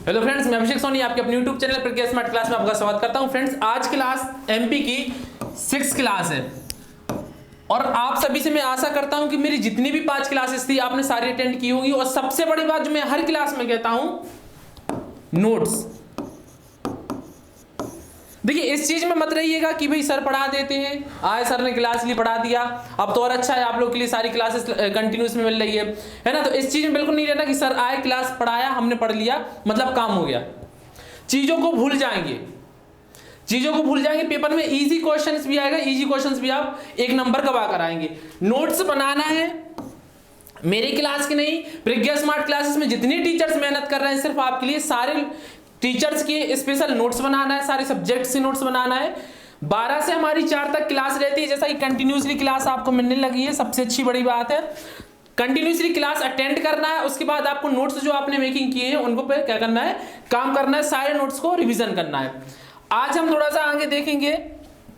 Hello friends, मैं अभिषेक सोनी आपके अपने यूट्यूब चैनल पर स्मार्ट क्लास में आपका स्वागत करता हूं। फ्रेंड्स, आज क्लास एमपी की 6th क्लास है और आप सभी से मैं आशा करता हूं कि मेरी जितनी भी 5 क्लासेस थी आपने सारी अटेंड की होंगी। और सबसे बड़ी बात जो मैं हर क्लास में कहता हूं, नोट्स। देखिए, इस चीज में मत रहिएगा कि भाई सर पढ़ा देते हैं, आए सर ने क्लास ली पढ़ा दिया, अब तो और अच्छा है, आप लोग के लिए सारी क्लासेस कंटिन्यूस में मिल रही है ना। तो इस चीज में बिल्कुल नहीं रहना कि सर आए क्लास पढ़ाया हमने पढ़ लिया मतलब काम हो गया। चीजों को भूल जाएंगे, पेपर में इजी क्वेश्चंस भी आएगा, इजी क्वेश्चंस भी आप 1 नंबर गवा कर आएंगे। नोट्स बनाना है, मेरी क्लास की नहीं, प्रज्ञा स्मार्ट क्लासेस में जितनी टीचर्स मेहनत कर रहे हैं सिर्फ आपके लिए, सारे टीचर्स के स्पेशल नोट्स बनाना है, सारे सब्जेक्ट से नोट्स बनाना है। 12 से हमारी 4 तक क्लास रहती है, जैसा कि कंटिन्यूसली क्लास आपको मिलने लगी है, सबसे अच्छी बड़ी बात है। कंटिन्यूसली क्लास अटेंड करना है, उसके बाद आपको नोट्स जो आपने मेकिंग किए हैं उनको पे क्या करना है, काम करना है, सारे नोट्स को रिवीजन करना है। आज हम थोड़ा सा आगे देखेंगे।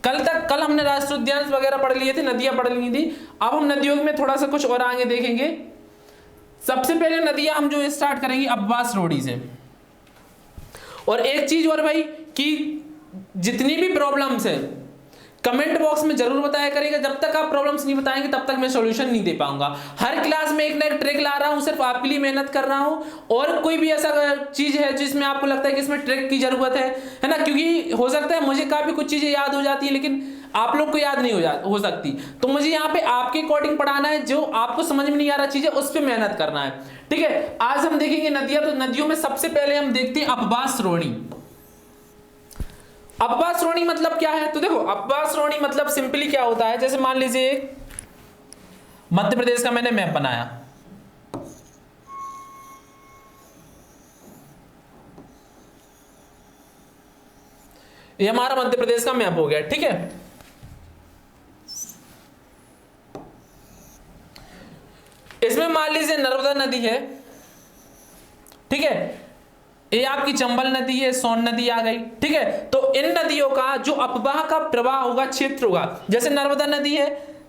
कल हमने राष्ट्रीय उद्यान वगैरह पढ़ लिए थे, नदियां पढ़ ली थी। अब हम नदियों में थोड़ा सा कुछ और आगे देखेंगे। सबसे पहले नदियां हम जो स्टार्ट करेंगे अब्बास रोडी से। और एक चीज और भाई, कि जितनी भी प्रॉब्लम्स है कमेंट बॉक्स में जरूर बताया करेगा। जब तक आप प्रॉब्लम्स नहीं बताएंगे तब तक मैं सॉल्यूशन नहीं दे पाऊंगा। हर क्लास में एक ना एक ट्रिक ला रहा हूं, सिर्फ आपके लिए मेहनत कर रहा हूं। और कोई भी ऐसा चीज है जिसमें आपको लगता है कि इसमें ट्रिक की जरूरत है ना, क्योंकि हो सकता है मुझे काफी कुछ चीजें याद हो जाती है लेकिन आप लोग को याद नहीं हो सकती। तो मुझे यहाँ पे आपके अकॉर्डिंग पढ़ाना है, जो आपको समझ में नहीं आ रहा चीजें उस पर मेहनत करना है, ठीक है। आज हम देखेंगे नदियां। तो नदियों में सबसे पहले हम देखते हैं अब्बास रोणी। अब्बास रोणी मतलब क्या है? तो देखो, अब्बास रोणी मतलब सिंपली क्या होता है, जैसे मान लीजिए मध्य प्रदेश का मैंने मैप बनाया, ये हमारा मध्य प्रदेश का मैप हो गया, ठीक है। इसमें मान लीजिए नर्मदा नदी है, ठीक है, ये आपकी चंबल नदी है, सोन नदी आ गई, ठीक है। तो इन नदियों का जो अपवाह का प्रवाह होगा, क्षेत्र होगा, जैसे नर्मदा नदी है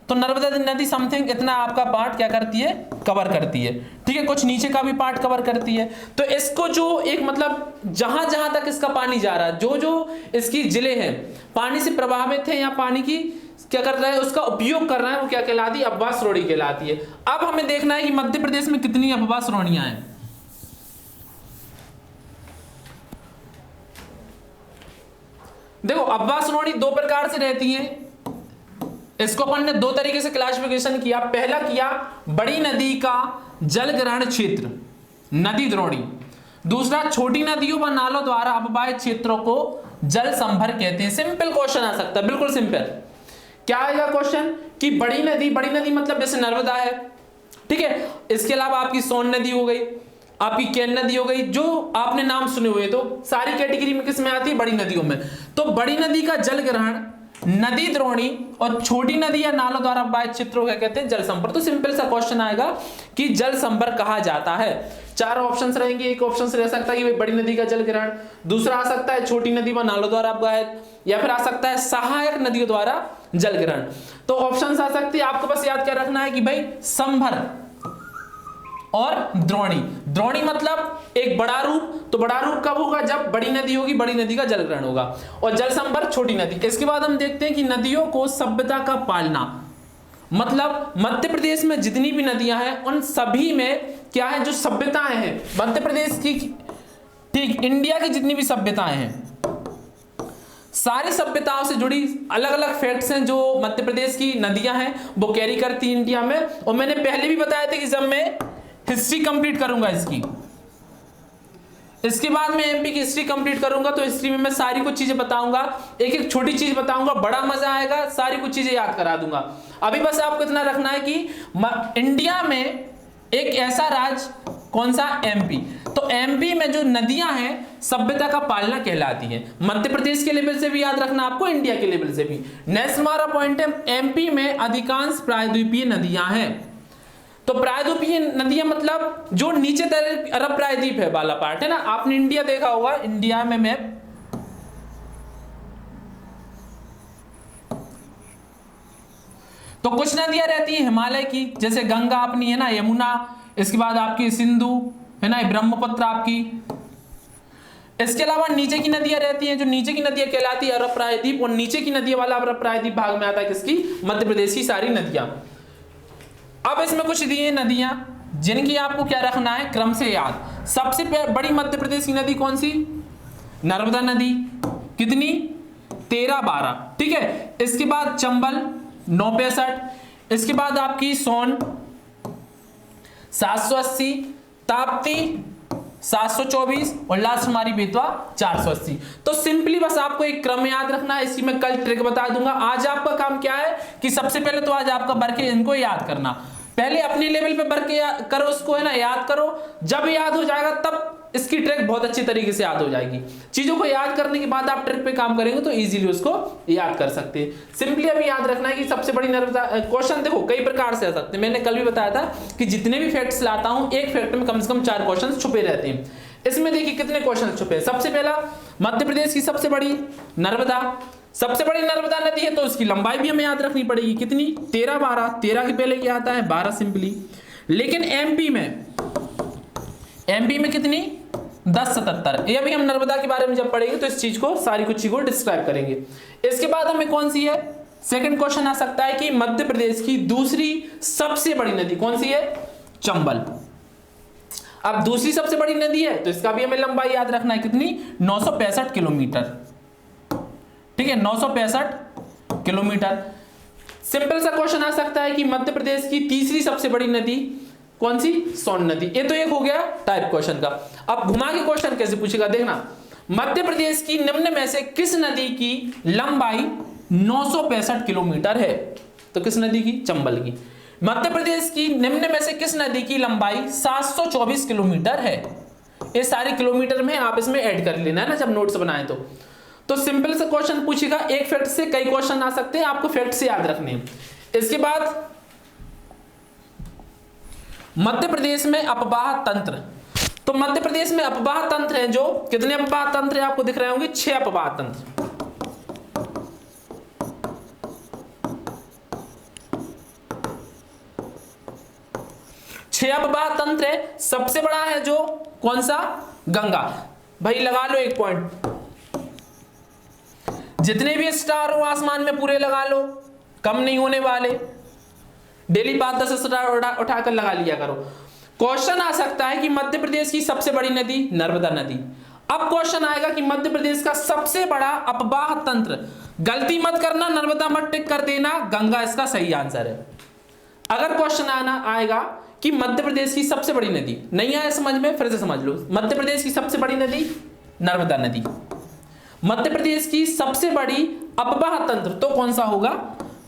तो नर्मदा नदी समथिंग इतना आपका पार्ट क्या करती है, कवर करती है, ठीक है। कुछ नीचे का भी पार्ट कवर करती है। तो इसको जो एक मतलब जहां जहां तक इसका पानी जा रहा है, जो जो इसकी जिले हैं पानी से प्रभावित है या पानी की क्या कर रहा है, उसका उपयोग कर रहा है, वो क्या कहलाती है, अब्बास रोड़ी कहलाती है। अब हमें देखना है कि मध्य प्रदेश में कितनी अब्बास रोड़ियां हैं। देखो, अब्बास रोड़ी 2 प्रकार से रहती हैं। इसको अपन ने 2 तरीके से क्लासिफिकेशन किया। पहला किया बड़ी नदी का जल ग्रहण क्षेत्र, नदी द्रोणी। दूसरा, छोटी नदियों व नालों द्वारा अपवाहित क्षेत्रों को जल संभर कहते हैं। सिंपल क्वेश्चन आ सकता है, बिल्कुल सिंपल। क्या आएगा क्वेश्चन कि बड़ी नदी मतलब जैसे नर्मदा है, ठीक है। इसके अलावा आपकी सोन नदी हो गई, आपकी केन नदी हो गई, जो आपने नाम सुने हुए, तो सारी कैटेगरी में किसमें आती है, बड़ी नदियों में। तो बड़ी नदी का जल ग्रहण, नदी द्रोणी और छोटी नदी या नालों द्वारा अपवाहित क्षेत्रों क्या कहते हैं, जल संभर। तो सिंपल सा क्वेश्चन आएगा कि जल संभर कहा जाता है। 4 ऑप्शंस रहेंगे। एक ऑप्शन रह सकता है कि बड़ी नदी का जल ग्रहण, दूसरा आ सकता है छोटी नदी व नालों द्वारा अपवाहित, या फिर आ सकता है सहायक नदियों द्वारा जल ग्रहण। तो ऑप्शन आ सकती है, आपको बस याद क्या रखना है कि भाई संभर और द्रोणी। द्रोणी मतलब एक बड़ा रूप, तो बड़ा रूप कब होगा, जब बड़ी नदी होगी, बड़ी नदी का जल ग्रहण होगा। और जल संभर छोटी नदी। इसके बाद हम देखते हैं कि नदियों को सभ्यता का पालना, मतलब मध्य प्रदेश में जितनी भी नदियां हैं उन सभी में क्या है, जो सभ्यताएं हैं मध्य प्रदेश की, ठीक, इंडिया की जितनी भी सभ्यताएं हैं, सारी सभ्यताओं से जुड़ी अलग अलग फैक्ट्स हैं जो मध्य प्रदेश की नदियां हैं वो कैरी करती हैं इंडिया में। और मैंने पहले भी बताया था कि जब मैं हिस्ट्री कंप्लीट करूंगा इसके बाद मैं एमपी की हिस्ट्री कंप्लीट करूंगा तो हिस्ट्री में मैं सारी कुछ चीजें बताऊंगा, एक एक छोटी चीज बताऊंगा, बड़ा मजा आएगा, सारी कुछ चीजें याद करा दूंगा। अभी बस आपको इतना रखना है कि इंडिया में एक ऐसा राज्य कौन सा, एमपी। तो एमपी में जो नदियां हैं सभ्यता का पालना कहलाती हैं। मध्य प्रदेश के लेवल से भी याद रखना आपको, इंडिया के लेवल से भी। नेक्स्ट हमारा पॉइंट है, एमपी में अधिकांश प्रायद्वीपीय नदियां हैं। तो प्रायद्वीपीय नदियां मतलब जो नीचे अरब प्रायद्वीप है वाला पार्ट है ना, आपने इंडिया देखा होगा, इंडिया में मैप, तो कुछ नदियां रहती है हिमालय की, जैसे गंगा अपनी है ना, यमुना, इसके बाद आपकी सिंधु है ना, ब्रह्मपुत्र आपकी, इसके अलावा नीचे की नदियां रहती हैं, जो नीचे की नदियां कहलाती है अरब प्रायद्वीप, और नीचे की नदियों वाला अरब प्रायद्वीप भाग में आता है किसकी, मध्य प्रदेश की सारी नदियां। अब इसमें कुछ दिए नदियां जिनकी आपको क्या रखना है, क्रम से याद। सबसे बड़ी मध्य प्रदेश की नदी कौन सी, नर्मदा नदी, कितनी, 13-12, ठीक है। इसके बाद चंबल 965, इसके बाद आपकी सोन 780, ताप्ती 724 और लास्ट हमारी बेतवा 480। तो सिंपली बस आपको एक क्रम याद रखना है, इसी में कल ट्रिक बता दूंगा। आज आपका काम क्या है कि सबसे पहले तो आज आपका वर्क है इनको याद करना। पहले अपने लेवल पे वर्क करो, उसको है ना याद करो, जब याद हो जाएगा तब इसकी ट्रिक बहुत अच्छी तरीके से याद हो जाएगी। चीजों को याद करने के बाद आप ट्रिक पे काम करेंगे तो इजीली उसको याद कर सकते हैं। सिंपली अभी याद रखना है कि सबसे बड़ी नर्मदा, क्वेश्चन देखो कई प्रकार से आ सकते हैं। मैंने कल भी बताया था कि जितने भी फैक्ट्स लाता हूं एक फैक्ट में कम से कम 4 क्वेश्चन छुपे रहते हैं। इसमें देखिए कितने क्वेश्चन छुपे हैं। सबसे पहला, मध्य प्रदेश की सबसे बड़ी नर्मदा, सबसे बड़ी नर्मदा नदी है तो उसकी लंबाई भी हमें याद रखनी पड़ेगी, कितनी, 13-12। 13 के पहले क्या आता है, 12 सिंपली। लेकिन एमपी में कितनी, 1077। ये भी हम नर्मदा के बारे में जब पढ़ेंगे तो इस चीज को, सारी कुछ चीज को डिस्क्राइब करेंगे। इसके बाद हमें कौन सी है, सेकंड क्वेश्चन आ सकता है कि मध्य प्रदेश की दूसरी सबसे बड़ी नदी कौन सी है, चंबल। अब दूसरी सबसे बड़ी नदी है तो इसका भी हमें लंबाई याद रखना है, कितनी, 965 किलोमीटर, ठीक है, 965 किलोमीटर। सिंपल सा क्वेश्चन आ सकता है कि मध्य प्रदेश की तीसरी सबसे बड़ी नदी कौन सी, सोन नदी। ये तो एक हो गया टाइप क्वेश्चन का। अब घुमा के क्वेश्चन कैसे पूछेगा, देखना, मध्य प्रदेश की निम्न में से किस नदी की लंबाई 965 किलोमीटर है, तो किस नदी की, चंबल की। मध्य प्रदेश की निम्न में से किस नदी की लंबाई 724 किलोमीटर है। ये सारे किलोमीटर में आप इसमें ऐड कर लेना है ना जब नोट्स बनाए तो सिंपल सा क्वेश्चन पूछेगा। एक फैक्ट से कई क्वेश्चन आ सकते हैं, आपको फैक्ट से याद रखने हैं। इसके बाद मध्य प्रदेश में अपवाह तंत्र, तो मध्य प्रदेश में अपवाह तंत्र है जो, कितने अपवाह तंत्र है आपको दिख रहे होंगे, 6 अपवाह तंत्र। अपवाह तंत्र है। सबसे बड़ा है जो कौन सा, गंगा। भाई लगा लो एक पॉइंट, जितने भी स्टार हो आसमान में पूरे लगा लो, कम नहीं होने वाले। डेली 5-10 स्टार उठाकर लगा लिया करो। क्वेश्चन आ सकता है कि मध्य प्रदेश की सबसे बड़ी नदी नर्मदा नदी। अब क्वेश्चन आएगा कि मध्य प्रदेश का सबसे बड़ा अपवाह तंत्र, गलती मत करना, नर्मदा मत टिक कर देना, गंगा इसका सही आंसर है। अगर क्वेश्चन आएगा कि मध्य प्रदेश की सबसे बड़ी नदी, नहीं आया समझ में, फिर से समझ लो। मध्य प्रदेश की सबसे बड़ी नदी नर्मदा नदी। मध्य प्रदेश की सबसे बड़ी अपवाह तंत्र तो कौन सा होगा,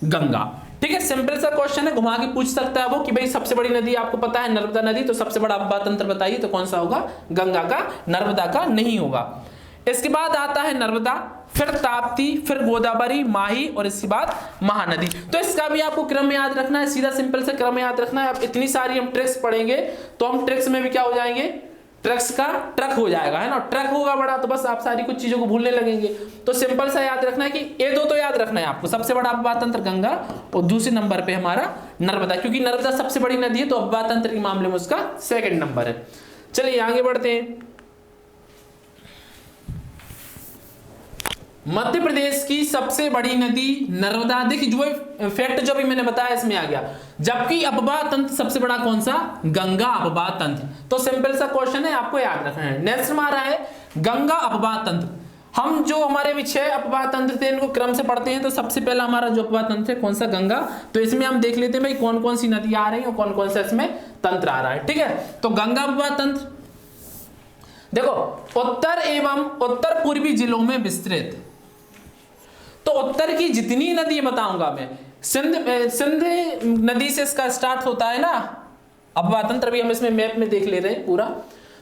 गंगा। ठीक है, सिंपल सा क्वेश्चन है, घुमा के पूछ सकता है वो कि भाई सबसे बड़ी नदी आपको पता है नर्मदा नदी, तो सबसे बड़ा अपवाह तंत्र बताइए, तो कौन सा होगा, गंगा का, नर्मदा का नहीं होगा। इसके बाद आता है नर्मदा, फिर ताप्ती, फिर गोदावरी, माही और इसके बाद महानदी। तो इसका भी आपको क्रम याद रखना है, सीधा सिंपल से क्रम याद रखना है। अब इतनी सारी हम ट्रिक्स पढ़ेंगे तो हम ट्रिक्स में भी क्या हो जाएंगे, ट्रिक्स का ट्रक हो जाएगा, है ना। ट्रक होगा बड़ा तो बस आप सारी कुछ चीजों को भूलने लगेंगे। तो सिंपल सा याद रखना है कि ये दो तो याद रखना है आपको, सबसे बड़ा अपवाह तंत्र गंगा और दूसरे नंबर पे हमारा नर्मदा, क्योंकि नर्मदा सबसे बड़ी नदी है तो अपवाह तंत्र के मामले में उसका सेकंड नंबर है। चलिए आगे बढ़ते हैं। मध्य प्रदेश की सबसे बड़ी नदी नर्मदा। देखिए जो फैक्ट जो भी मैंने बताया इसमें आ गया, जबकि अपवाह तंत्र सबसे बड़ा कौन सा, गंगा अपवाह तंत्र। तो सिंपल सा क्वेश्चन है, आपको याद रखना है। नेक्स्ट हमारा है गंगा अपवाह तंत्र। हम जो हमारे भी 6 अपवाह तंत्र थे इनको क्रम से पढ़ते हैं। तो सबसे पहला हमारा जो अपवाह तंत्र है कौन सा, गंगा। तो इसमें हम देख लेते हैं भाई कौन कौन सी नदी आ रही है और कौन कौन सा इसमें तंत्र आ रहा है। ठीक है, तो गंगा अपवाह तंत्र देखो उत्तर एवं उत्तर पूर्वी जिलों में विस्तृत। तो उत्तर की जितनी नदी बताऊंगा मैं, सिंध नदी से इसका स्टार्ट होता है ना अपवाह तंत्र, भी हम इसमें मैप में देख ले रहे हैं पूरा।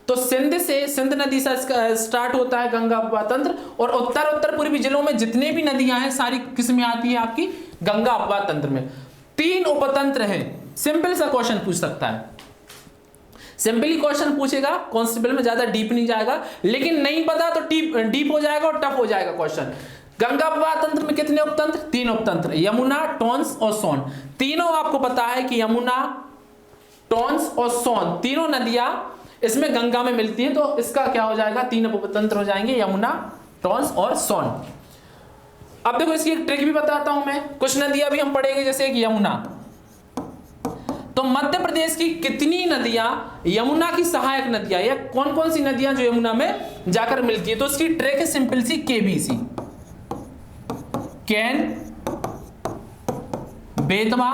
तो सिंध नदी से इसका स्टार्ट होता है गंगा अपवाह तंत्र, और उत्तर पूर्वी जिलों में जितने भी नदियां हैं सारी किसमें आती है आपकी, गंगा अपवाह तंत्र में। 3 उपतंत्र हैं। सिंपल सा क्वेश्चन पूछ सकता है, सिंपली क्वेश्चन पूछेगा, कॉन्स्टेबल में ज्यादा डीप नहीं जाएगा, लेकिन नहीं पता तो डीप हो जाएगा और टफ हो जाएगा क्वेश्चन। गंगा अपवाह तंत्र में कितने उपतंत्र, 3 उपतंत्र, यमुना, टोंस और सोन। तीनों आपको पता है कि यमुना, टोंस और सोन तीनों नदियां इसमें गंगा में मिलती है, तो इसका क्या हो जाएगा, 3 उपतंत्र हो जाएंगे, यमुना, टॉन्स और सोन। अब देखो इसकी एक ट्रिक भी बताता हूं मैं, कुछ नदियां भी हम पढ़ेंगे, जैसे एक यमुना। तो मध्य प्रदेश की कितनी नदियां यमुना की सहायक नदियां, या कौन कौन सी नदियां जो यमुना में जाकर मिलती है, तो उसकी ट्रिक है सिंपल सी, केबीसी, कैन, बेतवा,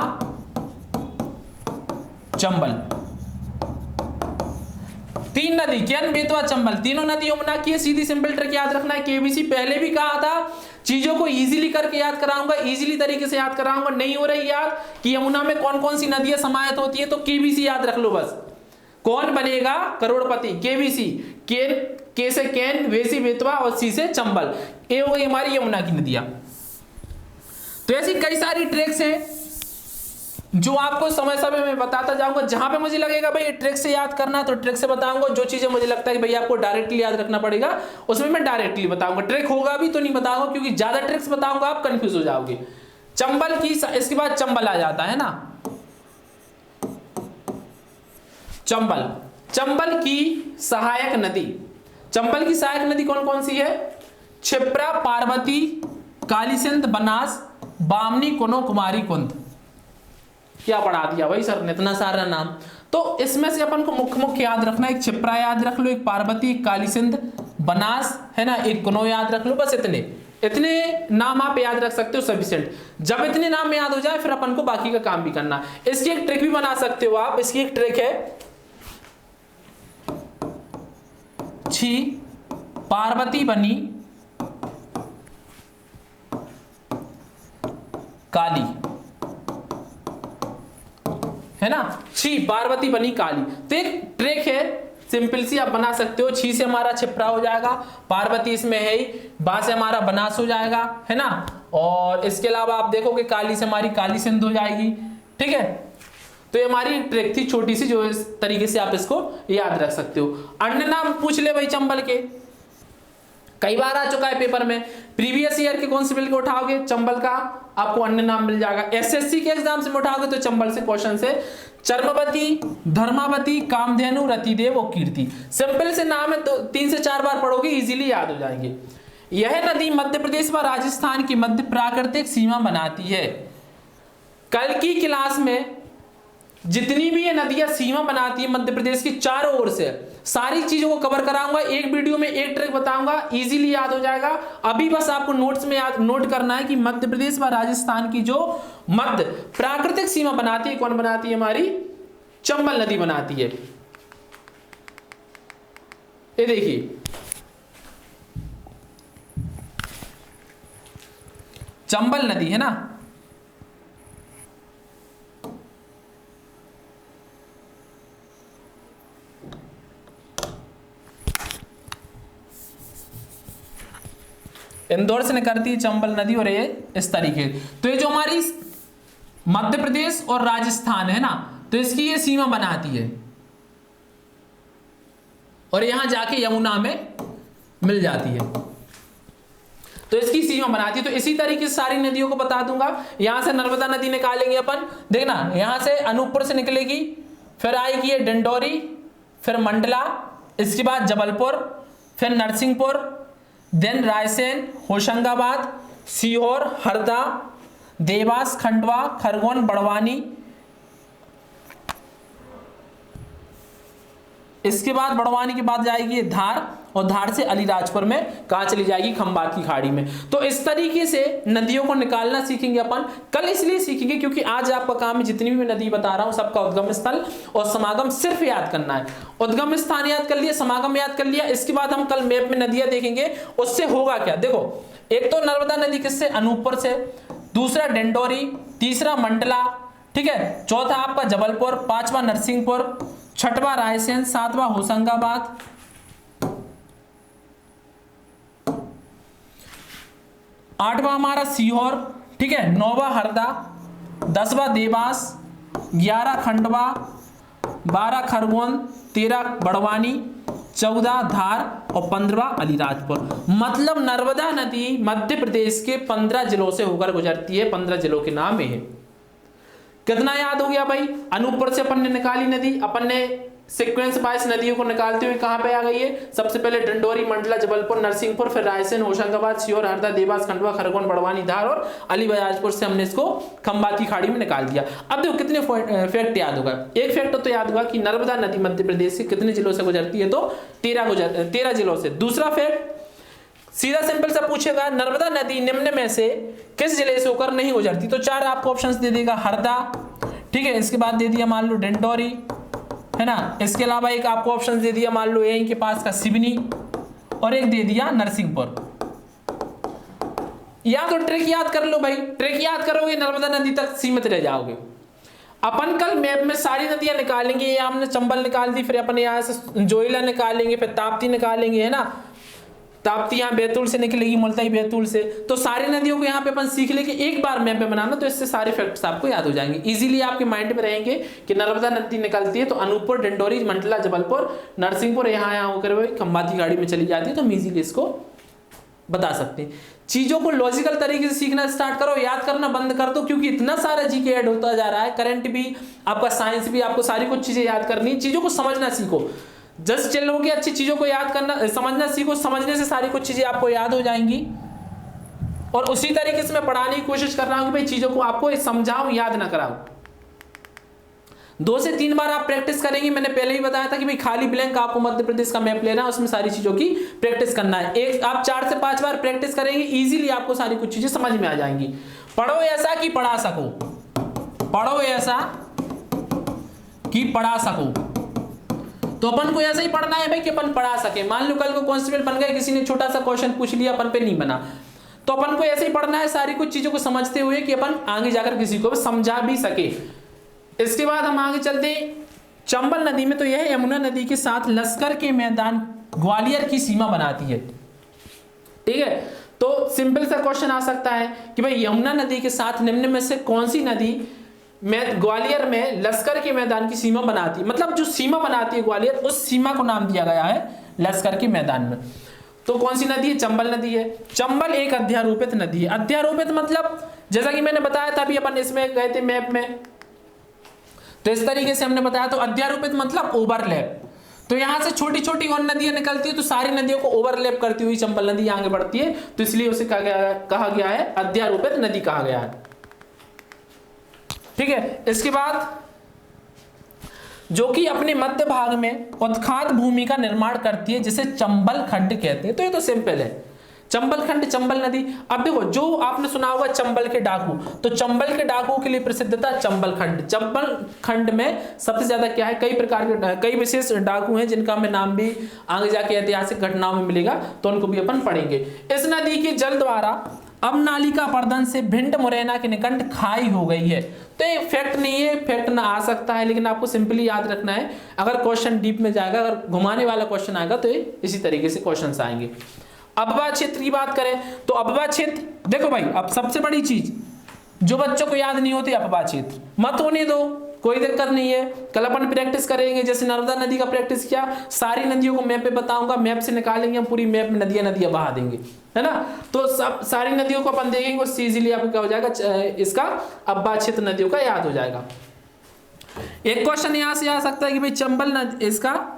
चंबल। 3 नदी, कैन, बेतवा, चंबल, तीनों नदी यमुना की है। सीधी सिंपल ट्रिक याद रखना है, केबीसी। पहले भी कहा था चीजों को इजीली करके याद कराऊंगा, इजीली तरीके से याद कराऊंगा। नहीं हो रही याद कि यमुना में कौन कौन सी नदियां समाहित होती है, तो केबीसी याद रख लो बस। कौन बनेगा करोड़पति, केबीसी, केन, के से कैन, वे से बेतवा और सी से चंबल। ये हो गई हमारी यमुना की नदियां। तो ऐसी कई सारी ट्रिक्स हैं जो आपको समय समय में बताता जाऊंगा। जहां पे मुझे लगेगा भाई ट्रिक से याद करना, तो ट्रिक से बताऊंगा। जो चीजें मुझे लगता है कि भाई आपको डायरेक्टली याद रखना पड़ेगा, उसमें मैं डायरेक्टली बताऊंगा। ट्रिक होगा भी तो नहीं बताऊंगा, क्योंकि ज्यादा ट्रिक्स बताऊंगा आप कंफ्यूज हो जाओगे। चंबल की, इसके बाद चंबल आ जाता है ना, चंबल। चंबल की सहायक नदी, चंबल की सहायक नदी कौन कौन सी है, क्षिप्रा, पार्वती, कालीसिंध, बनास, बामनी, कुनो, कुमारी, कुंद। क्या पढ़ा दिया भाई सर ने, इतना सारा नाम। तो इसमें से अपन को मुख्य मुख्य याद रखना है, एक क्षिप्रा याद रख लो, एक पार्वती, एक कालीसिंध, बनास है ना, एक कुनो याद रख लो। बस इतने नाम आप याद रख सकते हो, सफिशिएंट। जब इतने नाम याद हो जाए फिर अपन को बाकी का काम भी करना। इसकी एक ट्रिक भी बना सकते हो आप। इसकी एक ट्रिक है, छी पार्वती बनी काली, है ना, छी पार्वती बनी काली। तो एक ट्रिक है सिंपल सी, आप बना सकते हो। छी से हमारा क्षिप्रा हो जाएगा, पार्वती इसमें है ही, बा से हमारा बनास हो जाएगा, है ना, और इसके अलावा आप देखोगे काली से हमारी काली सिंध हो जाएगी। ठीक है, तो ये हमारी ट्रिक थी छोटी सी, जो इस तरीके से आप इसको याद रख सकते हो। अन्य नाम पूछ ले भाई चंबल के, कई बार आ चुका है पेपर में। प्रीवियस ईयर के कांस्टेबल के उठाओगे चंबल का, आपको अन्य नाम मिल जाएगा। एसएससी के एग्जाम से उठाओगे तो चंबल से क्वेश्चन से, चर्मवती, धर्मावती, कामधेनु, रतिदेव और कीर्ति। सिंपल से नाम है, तो 3 से 4 बार पढ़ोगे इजीली याद हो जाएंगे। यह नदी मध्य प्रदेश व राजस्थान की मध्य प्राकृतिक सीमा बनाती है। कल की क्लास में जितनी भी ये नदियां सीमा बनाती है मध्य प्रदेश की चारों ओर से, सारी चीजों को कवर कराऊंगा। एक वीडियो में एक ट्रिक बताऊंगा, इजीली याद हो जाएगा। अभी बस आपको नोट्स में याद नोट करना है कि मध्य प्रदेश व राजस्थान की जो मध्य प्राकृतिक सीमा बनाती है, कौन बनाती है, हमारी चंबल नदी बनाती है। ये देखिए चंबल नदी है ना, इंदौर से निकलती है चंबल नदी, और ये इस तरीके। तो ये जो हमारी मध्य प्रदेश और राजस्थान है ना, तो इसकी ये सीमा बनाती है, और यहां जाके यमुना में मिल जाती है, तो इसकी सीमा बनाती है। तो इसी तरीके से सारी नदियों को बता दूंगा। यहां से नर्मदा नदी निकालेंगे अपन, देखना यहां से अनूपपुर से निकलेगी, फिर आएगी ये डिंडोरी, फिर मंडला, इसके बाद जबलपुर, फिर नरसिंहपुर, देन रायसेन, होशंगाबाद, सीहोर, हरदा, देवास, खंडवा, खरगोन, बड़वानी, इसके बाद बड़वानी के बाद जाएगी धार, और धार से अलीराजपुर में कहा चली जाएगी, खंबात की खाड़ी में। तो इस तरीके से नदियों को निकालना सीखेंगे अपन। कल इसलिए सीखेंगे क्योंकि आज आपका काम है जितनी भी मैं नदी बता रहा हूं सबका उद्गम स्थल और समागम सिर्फ याद करना है। उद्गम स्थान याद कर लिया, समागम याद कर लिया, इसके बाद हम कल मैप में नदियां देखेंगे। उससे होगा क्या, देखो एक तो नर्मदा नदी किससे, अनूपपुर से, दूसरा डिंडोरी, तीसरा मंडला, ठीक है, चौथा आपका जबलपुर, पांचवा नरसिंहपुर, छठवां रायसेन, सातवां होशंगाबाद, आठवां हमारा सीहोर, ठीक है, नौवां हरदा, 10वां देवास, 11 खंडवा, 12 खरगोन, 13 बड़वानी, 14 धार और 15वां अलीराजपुर। मतलब नर्मदा नदी मध्य प्रदेश के 15 जिलों से होकर गुजरती है। 15 जिलों के नाम है। कितना याद हो गया भाई, अनूपपुर से अपन ने निकाली नदी, अपन ने सीक्वेंस वाइज नदियों को निकालते हुए कहां पे आ गई है? सबसे पहले डिंडोरी, मंडला, जबलपुर, नरसिंहपुर, फिर रायसेन, होशंगाबाद, सीहोर, हरदा, देवास, खंडवा, खरगोन, बड़वानी, धार और अलीबाजारपुर से हमने इसको खंबाती खाड़ी में निकाल दिया। अब देखो कितने फैक्ट याद होगा। एक फैक्ट तो याद होगा कि नर्मदा नदी मध्य प्रदेश के कितने जिलों से गुजरती है? तो 13 जिलों से। दूसरा फैक्ट सीधा सिंपल सा पूछेगा, नर्मदा नदी निम्न में से किस जिले से होकर नहीं गुजरती? तो 4 आपको ऑप्शंस दे देगा, हरदा, ठीक है, इसके बाद दे दिया मान लो डिंडोरी, है ना, इसके अलावा एक आपको ऑप्शन दे दिया मान लो यहीं के पास का सिवनी, और एक दे दिया नरसिंहपुर। या तो ट्रिक याद कर लो भाई, ट्रिक याद करोगे नर्मदा नदी तक सीमित रह जाओगे। अपन कल मैप में सारी नदियां निकालेंगे, ये हमने चंबल निकाल दी, फिर अपन यहाँ से जोइला निकालेंगे, फिर ताप्ती निकालेंगे, है ना, ताप्ती यहाँ बैतूल से निकलेगी, मुल्ताई बैतूल से। तो सारी नदियों को यहाँ पे अपन सीख लेंगे एक बार मैप में बनाना, तो इससे सारे फैक्ट्स आपको याद हो जाएंगे, इजीली आपके माइंड में रहेंगे कि नर्मदा नदी निकलती है तो अनूपपुर, डिंडोरी, मंडला, जबलपुर, नरसिंहपुर, यहाँ होकर वही खंबाती खाड़ी में चली जाती है। तो हम इजीली इसको बता सकते हैं। चीजों को लॉजिकल तरीके से सीखना स्टार्ट करो, याद करना बंद कर दो, क्योंकि इतना सारा जीके ऐड होता जा रहा है, करंट भी, आपका साइंस भी, आपको सारी कुछ चीजें याद करनी है। चीजों को समझना सीखो, जस्ट चलोगे अच्छी चीजों को याद करना, समझना सीखो, समझने से सारी कुछ चीजें आपको याद हो जाएंगी। और उसी तरीके से मैं पढ़ाने की कोशिश कर रहा हूं कि भाई चीजों को आपको समझाऊं, याद ना कराऊं। 2 से 3 बार आप प्रैक्टिस करेंगे। मैंने पहले ही बताया था कि भाई खाली ब्लैंक आपको मध्य प्रदेश का मैप लेना है, उसमें सारी चीजों की प्रैक्टिस करना है। एक आप 4 से 5 बार प्रैक्टिस करेंगे, इजीली आपको सारी कुछ चीजें समझ में आ जाएंगी। पढ़ो ऐसा कि पढ़ा सको, पढ़ो ऐसा कि पढ़ा सको। तो अपन को ऐसा ही पढ़ना है भाई कि अपन पढ़ा सके। मान लो कल को कांस्टेबल बन गए, किसी ने छोटा सा क्वेश्चन पूछ लिया, अपन पे नहीं बना, तो अपन को ऐसे ही पढ़ना है सारी कुछ चीजों को समझते हुए कि अपन आगे जाकर किसी को समझा भी सके। इसके बाद हम आगे चलते चंबल नदी में। तो यह यमुना नदी के साथ लश्कर के मैदान ग्वालियर की सीमा बनाती है, ठीक है। तो सिंपल सा क्वेश्चन आ सकता है कि भाई यमुना नदी के साथ निम्न में से कौन सी नदी ग्वालियर में लश्कर के मैदान की सीमा बनाती है? मतलब जो सीमा बनाती है ग्वालियर, उस सीमा को नाम दिया गया है लश्कर के मैदान में। तो कौन सी नदी है? चंबल नदी है। चंबल एक अध्यारोपित नदी है। अध्यारोपित मतलब जैसा कि मैंने बताया था, अभी अपन इसमें गए थे मैप में, तो इस तरीके से हमने बताया। तो अध्यारोपित मतलब ओवरलैप। तो यहां से छोटी छोटी और नदियां निकलती है, तो सारी नदियों को ओवरलैप करती हुई चंबल नदी आगे बढ़ती है, तो इसलिए उसे कहा गया है अध्यारोपित नदी कहा गया है, ठीक है। इसके बाद जो कि अपने मध्य भाग में उत्खात भूमि का निर्माण करती है, जिसे चंबल खंड कहते हैं। तो ये तो सिंपल है, चंबल खंड, चंबल नदी। अब देखो, जो आपने सुना होगा चंबल के डाकू, तो चंबल के डाकू के लिए प्रसिद्ध था चंबल खंड। चंबल खंड में सबसे ज्यादा क्या है, कई प्रकार के, कई विशेष डाकू हैं जिनका हमें नाम भी आगे जाके ऐतिहासिक घटनाओं में मिलेगा, तो उनको भी अपन पढ़ेंगे। इस नदी के जल द्वारा अब नालिका पर्दन से भिंड मुरैना के निकट खाई हो गई है। तो ये फैक्ट नहीं है, फैक्ट ना आ सकता है, लेकिन आपको सिंपली याद रखना है। अगर क्वेश्चन डीप में जाएगा, अगर घुमाने वाला क्वेश्चन आएगा, तो ये इसी तरीके से क्वेश्चन आएंगे। अबवा क्षेत्र की बात करें तो अबवा क्षेत्र, देखो भाई, अब सबसे बड़ी चीज जो बच्चों को याद नहीं होती, अबवा क्षेत्र मत होने दो, कोई दिक्कत नहीं है। कल अपन प्रैक्टिस करेंगे, जैसे नर्मदा नदी का प्रैक्टिस किया, सारी नदियों को मैप पे बताऊंगा, मैप से निकालेंगे हम, पूरी मैप में नदियां बहा देंगे, है ना। तो सब सारी नदियों को अपन देखेंगे, उससे इजीली आपको क्या हो जाएगा, इसका अबवा क्षेत्र नदियों का याद हो जाएगा। एक क्वेश्चन यहां से आ सकता है कि भाई चंबल नदी, इसका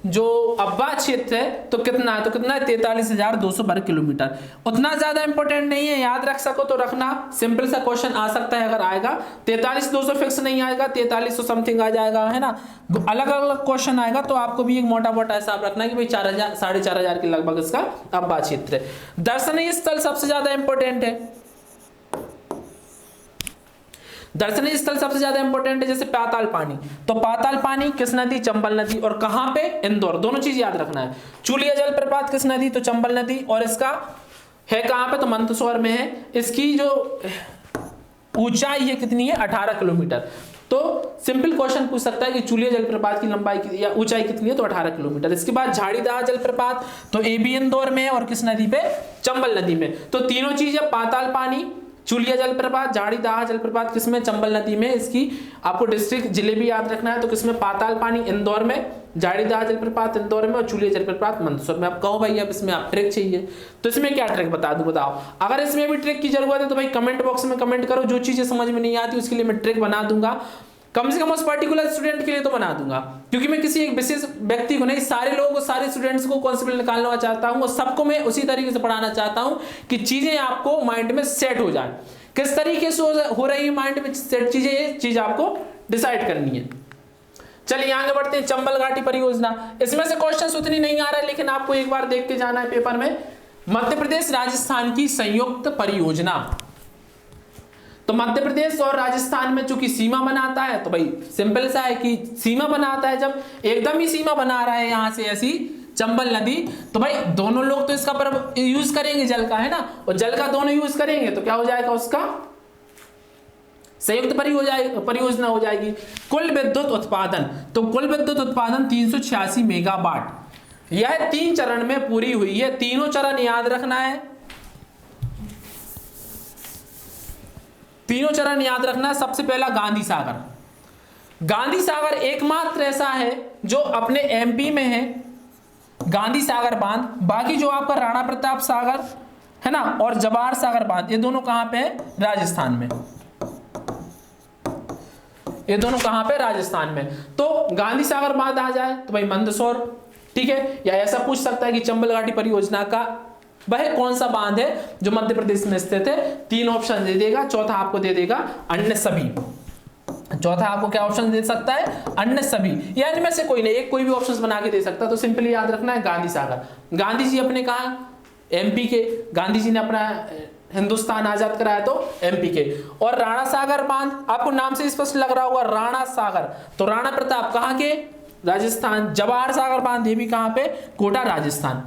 जो अबवा क्षेत्र है तो कितना है, तो कितना है 43,200 वर्ग किलोमीटर। उतना ज्यादा इंपॉर्टेंट नहीं है, याद रख सको तो रखना। सिंपल सा क्वेश्चन आ सकता है, अगर आएगा 43,200 फिक्स नहीं आएगा, 4300 समथिंग आ जाएगा, है ना। अलग अलग क्वेश्चन आएगा, तो आपको भी एक मोटा मोटा हिसाब रखना है कि भाई 4,000 4,500 के लगभग इसका अबवा क्षेत्र है। दर्शनीय स्थल सबसे ज्यादा इंपॉर्टेंट है, दर्शनीय स्थल सबसे ज्यादा इंपॉर्टेंट है, जैसे पाताल पानी। तो पाताल पानी किस नदी, चंबल नदी, और कहां पे, इंदौर। दोनों चीज याद रखना है। चूलिया जलप्रपात किस नदी, तो चंबल नदी, और इसका है कहां पे, तो मंदसौर में है। इसकी जो ऊंचाई है कितनी है, 18 किलोमीटर। तो सिंपल क्वेश्चन पूछ सकता है कि चूलिया जलप्रपात की लंबाई या ऊंचाई कितनी है, तो 18 किलोमीटर। इसके बाद झाड़ीदाह जलप्रपात, तो ये भी इंदौर में है, और किस नदी पे, चंबल नदी में। तो तीनों चीज है, पाताल पानी, चूलिया जलप्रपात, झाड़ीदाह जलप्रपात किसमें, चंबल नदी में। इसकी आपको डिस्ट्रिक्ट जिले भी याद रखना है, तो किसमें, पाताल पानी इंदौर में, झाड़ीदाह जलप्रपात इंदौर में, और चूलिया जलप्रपात मंदसौर में। आप कहो भाई अब इसमें आप ट्रिक चाहिए, तो इसमें क्या ट्रिक बता दूं, बताओ। अगर इसमें भी ट्रिक की जरूरत है तो भाई कमेंट बॉक्स में कमेंट करो, जो चीजें समझ में नहीं आती उसके लिए मैं ट्रिक बना दूंगा। कम से कम उस पर्टिकुलर स्टूडेंट के लिए तो बना दूंगा, क्योंकि मैं किसी एक विशेष व्यक्ति को नहीं, सारे लोगों को, सारे स्टूडेंट्स को कॉन्सेप्ट निकालना चाहता हूं और सबको मैं उसी तरीके से पढ़ाना चाहता हूं कि चीजें आपको माइंड में सेट हो जाए। किस तरीके से हो रही है माइंड में सेट चीजें, ये चीज आपको डिसाइड करनी है। चलिए आगे बढ़ते हैं। चंबल घाटी परियोजना, इसमें से क्वेश्चन उतनी नहीं आ रहा है, लेकिन आपको एक बार देख के जाना है पेपर में। मध्य प्रदेश राजस्थान की संयुक्त परियोजना, तो मध्य प्रदेश और राजस्थान में चूंकि सीमा बनाता है, तो भाई सिंपल सा है कि सीमा बनाता है, जब एकदम ही सीमा बना रहा है यहां से ऐसी चंबल नदी, तो भाई दोनों लोग तो इसका यूज करेंगे जल का, है ना, और जल का दोनों यूज करेंगे तो क्या हो जाएगा, उसका संयुक्त परियोजना हो जाएगी। कुल विद्युत उत्पादन, तो कुल विद्युत उत्पादन 386 मेगावाट, यह 3 चरण में पूरी हुई है। तीनों चरण याद रखना है, तीनों चरण याद रखना है। सबसे पहला गांधी सागर, गांधी सागर एकमात्र ऐसा है जो अपने एमपी में है, गांधी सागर बांध। बाकी जो आपका राणा प्रताप सागर है ना और जवाहर सागर बांध, ये दोनों कहां पे है, राजस्थान में, ये दोनों कहां पे, राजस्थान में। तो गांधी सागर बांध आ जाए तो भाई मंदसौर, ठीक है, या ऐसा पूछ सकता है कि चंबल घाटी परियोजना का वह कौन सा बांध है जो मध्य प्रदेश में स्थित है। 3 ऑप्शन दे देगा, चौथा आपको दे देगा अन्य सभी। चौथा आपको क्या ऑप्शन दे सकता है, अन्य सभी, या इनमें से कोई नहीं, एक कोई भी ऑप्शन बना के दे सकता है। तो सिंपली याद रखना है गांधी सागर। गांधी जी अपने कहा, एमपी के, गांधी जी ने अपना हिंदुस्तान आजाद कराया तो एमपी के। और राणा सागर बांध, आपको नाम से स्पष्ट लग रहा होगा, राणा सागर, तो राणा प्रताप कहां के, राजस्थान। जवाहर सागर बांध, ये भी कहां पे, कोटा, राजस्थान।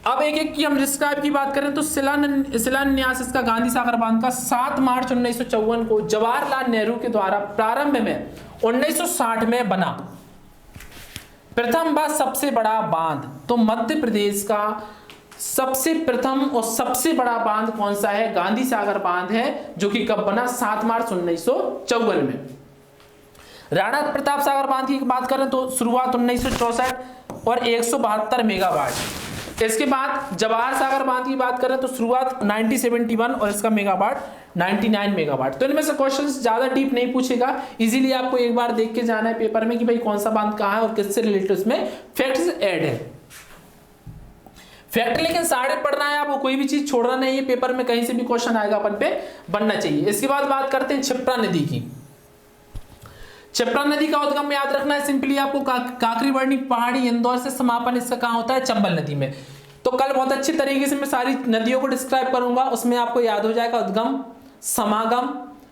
अब एक एक की हम डिस्क्राइब की बात करें तो शिलान्यास इसका गांधी सागर बांध का 7 मार्च 1954 को जवाहरलाल नेहरू के द्वारा प्रारंभ में 1960 में बना। प्रथम व सबसे बड़ा बांध, तो मध्य प्रदेश का सबसे प्रथम और सबसे बड़ा बांध कौन सा है, गांधी सागर बांध है, जो कि कब बना, 7 मार्च 1954 में। राणा प्रताप सागर बांध की बात करें तो शुरुआत 1964 और 172 मेगावाट। इसके बाद जवाहर सागर बांध की बात करें तो शुरुआत 1971 और इसका मेगावाट 99 मेगावाट। तो इनमें से क्वेश्चंस ज्यादा डीप नहीं पूछेगा, इजीली आपको एक बार देख के जाना है पेपर में कि भाई कौन सा बांध कहां है और किससे रिलेटेड उसमें फैक्ट्स ऐड है। फैक्ट लेकिन सारे पढ़ना है आपको, कोई भी चीज छोड़ना नहीं है, पेपर में कहीं से भी क्वेश्चन आएगा अपन पे बनना चाहिए। इसके बाद बात करते हैं क्षिप्रा नदी की। क्षिप्रा नदी का उद्गम याद रखना है, सिंपली आपको काकरीबरनी पहाड़ी इंदौर से समापन इसका कहां होता है, चंबल नदी में। तो कल बहुत अच्छी तरीके से मैं सारी नदियों को डिस्क्राइब करूंगा, उसमें आपको याद हो जाएगा उद्गम, समागम,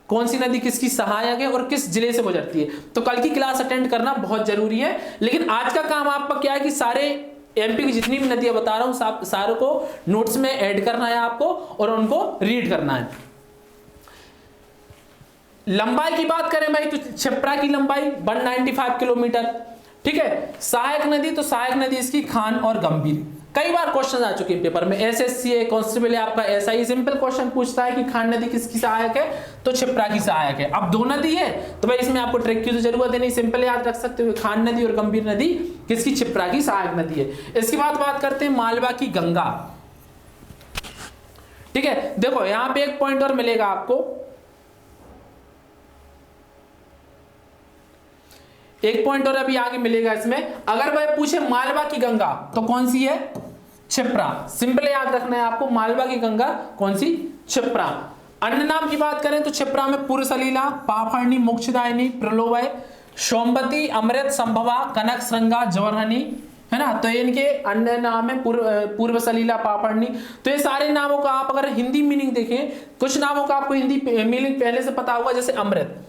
कौन सी नदी किसकी सहायक है और किस जिले से गुजरती है। तो कल की क्लास अटेंड करना बहुत जरूरी है। लेकिन आज का काम आपका क्या है कि सारे एमपी की जितनी भी नदियां बता रहा हूं सारों को नोट्स में ऐड करना है आपको और उनको रीड करना है। लंबाई की बात करें भाई तो क्षिप्रा की लंबाई 195 किलोमीटर, ठीक है। सहायक नदी, तो सहायक नदी इसकी खान और गंभीर, कई बार क्वेश्चन आ चुके हैं पेपर में, एसएससी है, कांस्टेबल है आपका, ऐसा ही सिंपल क्वेश्चन पूछता है कि खान नदी किसकी सहायक है, तो क्षिप्रा की सहायक है। अब 2 नदी है तो भाई इसमें आपको ट्रिक की तो जरूरत है नहीं, सिंपल याद रख सकते हो खान नदी और गंभीर नदी किसकी, क्षिप्रा की सहायक नदी है। इसके बाद बात करते हैं मालवा की गंगा, ठीक है। देखो यहां पे एक पॉइंट और मिलेगा आपको, एक पॉइंट और अभी आगे मिलेगा इसमें। अगर वह पूछे मालवा की गंगा तो कौन सी है, क्षिप्रा, सिंपल याद रखना है आपको, मालवा की गंगा कौन सी, क्षिप्रा। अन्य नाम की बात करें तो क्षिप्रा में पूर्व सलीला, पापहरणी, मोक्षदायिनी, प्रलोभय, सोमवती, अमृत, संभवा, कनक, श्रृंगा, जवर्हनी, है ना। तो इनके अन्य नाम है पूर्व सलीला, पापहरणी। तो ये सारे नामों का आप अगर हिंदी मीनिंग देखें, कुछ नामों का आपको हिंदी मीनिंग पहले से पता होगा, जैसे अमृत,